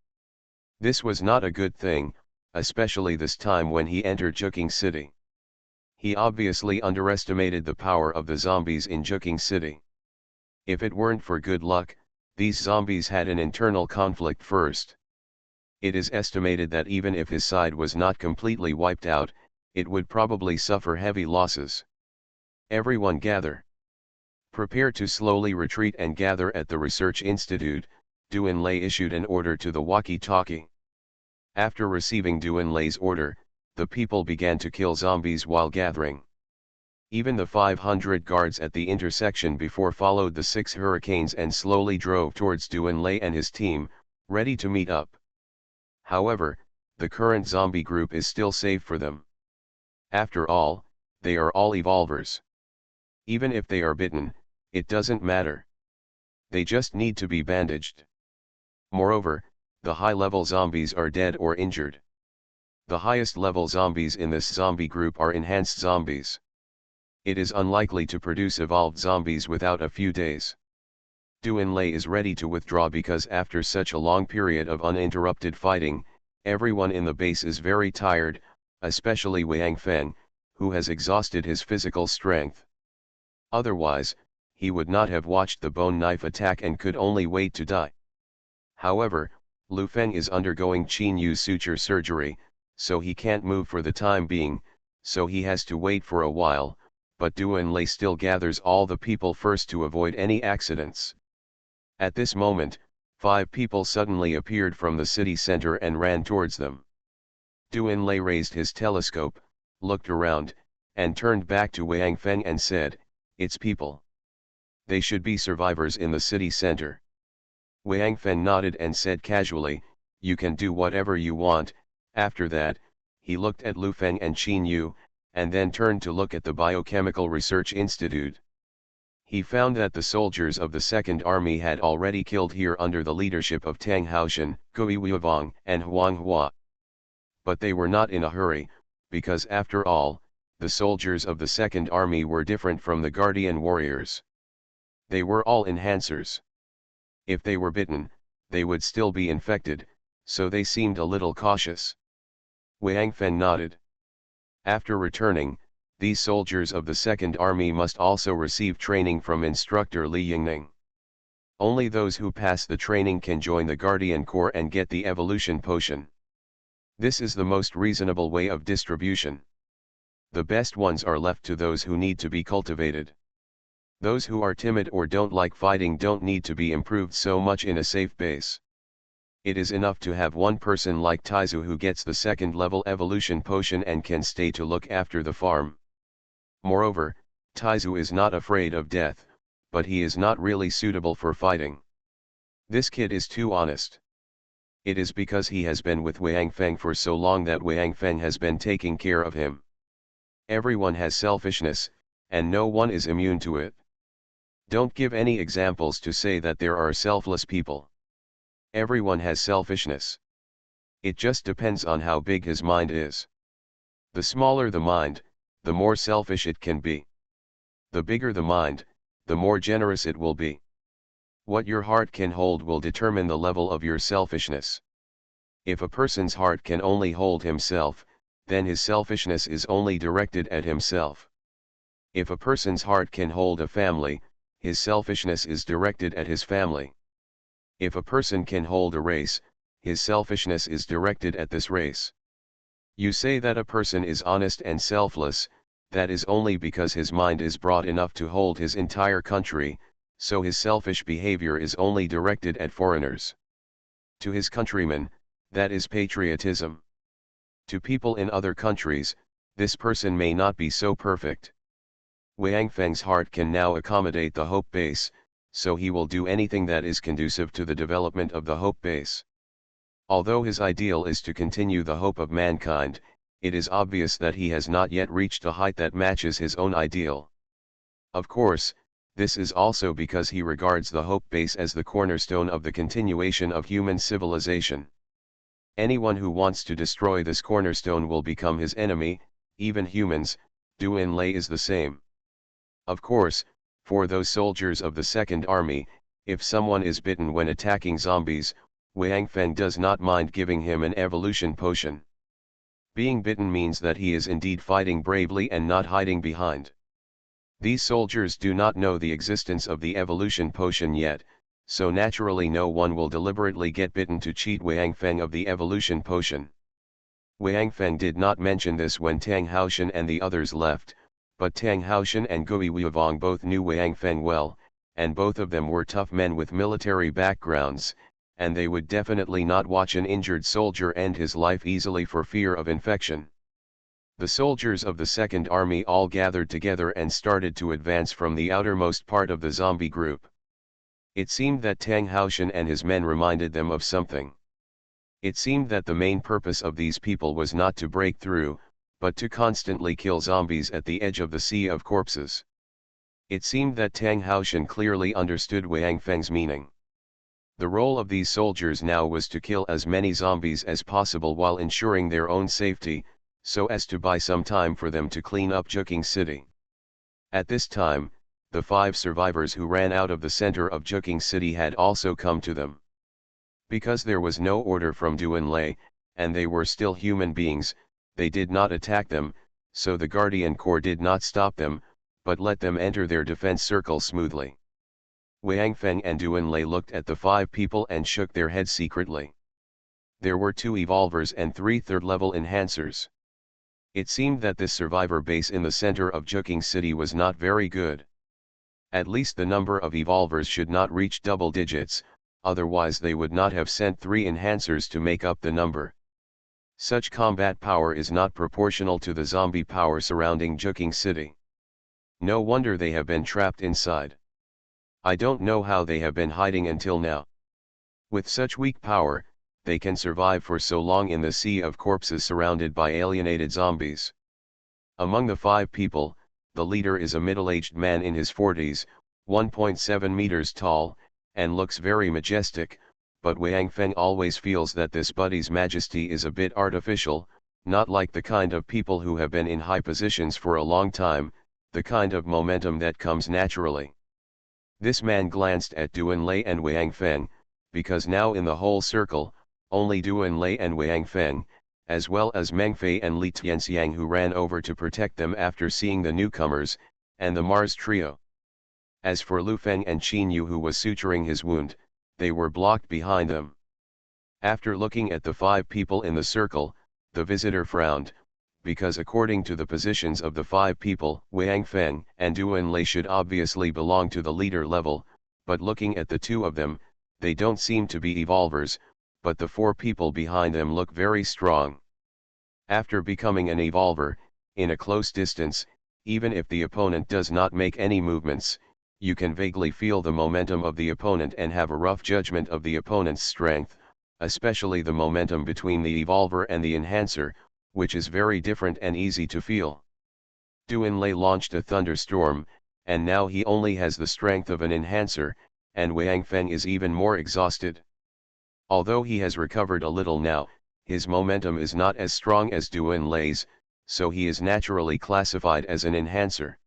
This was not a good thing, especially this time when he entered Juking City. He obviously underestimated the power of the zombies in Juking City. If it weren't for good luck, these zombies had an internal conflict first. It is estimated that even if his side was not completely wiped out, it would probably suffer heavy losses. Everyone gather. Prepare to slowly retreat and gather at the Research Institute, Duan Lei issued an order to the walkie-talkie. After receiving Duan Lei's order, the people began to kill zombies while gathering. Even the 500 guards at the intersection before followed the 6 hurricanes and slowly drove towards Duan Lei and his team, ready to meet up. However, the current zombie group is still safe for them. After all, they are all evolvers. Even if they are bitten, it doesn't matter. They just need to be bandaged. Moreover, the high-level zombies are dead or injured. The highest level zombies in this zombie group are enhanced zombies. It is unlikely to produce evolved zombies without a few days. Duanlei is ready to withdraw because after such a long period of uninterrupted fighting, everyone in the base is very tired, especially Wang Feng, who has exhausted his physical strength. Otherwise, he would not have watched the bone knife attack and could only wait to die. However, Lu Feng is undergoing Qin Yu suture surgery, so he can't move for the time being, so he has to wait for a while, but Duanlei still gathers all the people first to avoid any accidents. At this moment, 5 people suddenly appeared from the city center and ran towards them. Duanlei raised his telescope, looked around, and turned back to Wang Feng and said, "It's people. They should be survivors in the city center." Wang Feng nodded and said casually, "You can do whatever you want." After that, he looked at Lu Feng and Qin Yu, and then turned to look at the Biochemical Research Institute. He found that the soldiers of the Second Army had already killed here under the leadership of Tang Haoshan, Gui Weivong, and Huang Hua. But they were not in a hurry, because after all, the soldiers of the Second Army were different from the Guardian warriors. They were all enhancers. If they were bitten, they would still be infected, so they seemed a little cautious. Wang Feng nodded. After returning, these soldiers of the Second Army must also receive training from instructor Li Yingning. Only those who pass the training can join the Guardian Corps and get the evolution potion. This is the most reasonable way of distribution. The best ones are left to those who need to be cultivated. Those who are timid or don't like fighting don't need to be improved so much in a safe base. It is enough to have one person like Taizu who gets the second level evolution potion and can stay to look after the farm. Moreover, Taizu is not afraid of death, but he is not really suitable for fighting. This kid is too honest. It is because he has been with Wang Feng for so long that Wang Feng has been taking care of him. Everyone has selfishness, and no one is immune to it. Don't give any examples to say that there are selfless people. Everyone has selfishness. It just depends on how big his mind is. The smaller the mind, the more selfish it can be. The bigger the mind, the more generous it will be. What your heart can hold will determine the level of your selfishness. If a person's heart can only hold himself, then his selfishness is only directed at himself. If a person's heart can hold a family, his selfishness is directed at his family. If a person can hold a race, his selfishness is directed at this race. You say that a person is honest and selfless, that is only because his mind is broad enough to hold his entire country, so his selfish behavior is only directed at foreigners. To his countrymen, that is patriotism. To people in other countries, this person may not be so perfect. Wang Feng's heart can now accommodate the hope base, so he will do anything that is conducive to the development of the hope base. Although his ideal is to continue the hope of mankind, it is obvious that he has not yet reached a height that matches his own ideal. Of course, this is also because he regards the hope base as the cornerstone of the continuation of human civilization. Anyone who wants to destroy this cornerstone will become his enemy, even humans. Duanlei is the same. Of course, for those soldiers of the Second Army, if someone is bitten when attacking zombies, Wang Feng does not mind giving him an evolution potion. Being bitten means that he is indeed fighting bravely and not hiding behind. These soldiers do not know the existence of the evolution potion yet, so naturally no one will deliberately get bitten to cheat Wang Feng of the evolution potion. Wang Feng did not mention this when Tang Haoshan and the others left, but Tang Haoshan and Gui Weivong both knew Wang Feng well, and both of them were tough men with military backgrounds, and they would definitely not watch an injured soldier end his life easily for fear of infection. The soldiers of the Second Army all gathered together and started to advance from the outermost part of the zombie group. It seemed that Tang Haoshan and his men reminded them of something. It seemed that the main purpose of these people was not to break through, but to constantly kill zombies at the edge of the sea of corpses. It seemed that Tang Haoshan clearly understood Wang Feng's meaning. The role of these soldiers now was to kill as many zombies as possible while ensuring their own safety, so as to buy some time for them to clean up Juking City. At this time, the 5 survivors who ran out of the center of Juking City had also come to them. Because there was no order from Doomsday, and they were still human beings, they did not attack them, so the Guardian Corps did not stop them, but let them enter their defense circle smoothly. Wang Feng and Doomsday looked at the 5 people and shook their heads secretly. There were 2 evolvers and 3 third-level enhancers. It seemed that this survivor base in the center of Juking City was not very good. At least the number of evolvers should not reach double digits, otherwise they would not have sent 3 enhancers to make up the number. Such combat power is not proportional to the zombie power surrounding Juking City. No wonder they have been trapped inside. I don't know how they have been hiding until now. With such weak power, they can survive for so long in the sea of corpses surrounded by alienated zombies. Among the 5 people, the leader is a middle-aged man in his 40s, 1.7 meters tall, and looks very majestic, but Wang Feng always feels that this buddy's majesty is a bit artificial, not like the kind of people who have been in high positions for a long time, the kind of momentum that comes naturally. This man glanced at Doomsday and Wang Feng, because now in the whole circle, only Doomsday and Wang Feng, as well as Meng Fei and Li Tianxiang who ran over to protect them after seeing the newcomers, and the Mars trio. As for Lu Feng and Qin Yu who was suturing his wound, they were blocked behind them. After looking at the 5 people in the circle, the visitor frowned, because according to the positions of the 5 people, Wang Feng and Doomsday should obviously belong to the leader level, but looking at the 2 of them, they don't seem to be evolvers, but the 4 people behind them look very strong. After becoming an evolver, in a close distance, even if the opponent does not make any movements, you can vaguely feel the momentum of the opponent and have a rough judgment of the opponent's strength, especially the momentum between the evolver and the enhancer, which is very different and easy to feel. Doomsday launched a thunderstorm, and now he only has the strength of an enhancer, and Wang Feng is even more exhausted. Although he has recovered a little now, his momentum is not as strong as Doomsday's, so he is naturally classified as an enhancer.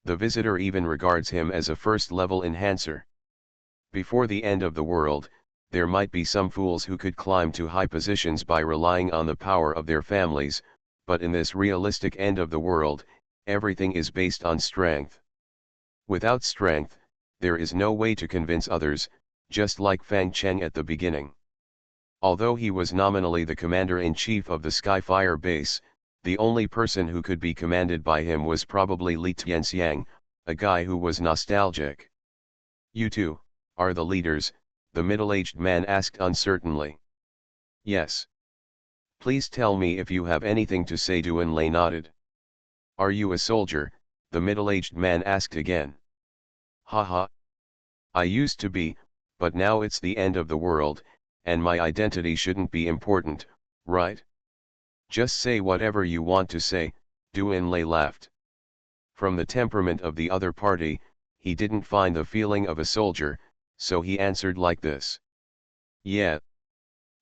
The visitor even regards him as a first-level enhancer. Before the end of the world, there might be some fools who could climb to high positions by relying on the power of their families, but in this realistic end of the world, everything is based on strength. Without strength, there is no way to convince others, just like Fang Cheng at the beginning. Although he was nominally the commander-in-chief of the Sci-Fi base, the only person who could be commanded by him was probably Li Tianxiang, a guy who was nostalgic. "You two are the leaders?" the middle-aged man asked uncertainly. "Yes." "Please tell me if you have anything to say." Doomsday nodded. "Are you a soldier?" the middle-aged man asked again. "Haha. I used to be, but now it's the end of the world, and my identity shouldn't be important, right? Just say whatever you want to say." Doomsday laughed. From the temperament of the other party, he didn't find the feeling of a soldier, so he answered like this. "Yeah.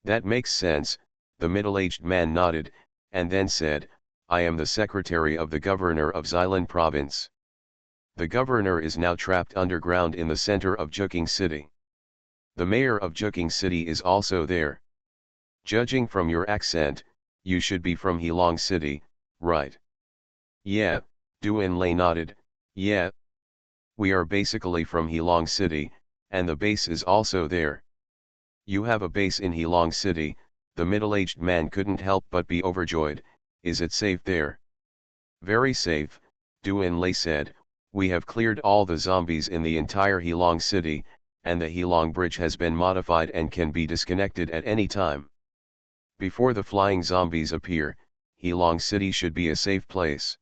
That makes sense." The middle-aged man nodded, and then said, "I am the secretary of the governor of Xilin province. The governor is now trapped underground in the center of Juking City. The mayor of Juking City is also there. Judging from your accent, you should be from Heilong City, right?" "Yeah." Doomsday nodded. "Yeah. We are basically from Heilong City, and the base is also there." "You have a base in Heilong City," the middle-aged man couldn't help but be overjoyed. "Is it safe there?" "Very safe," Doomsday said. "We have cleared all the zombies in the entire Heilong City, and the Heilong Bridge has been modified and can be disconnected at any time. Before the flying zombies appear, Heilong City should be a safe place."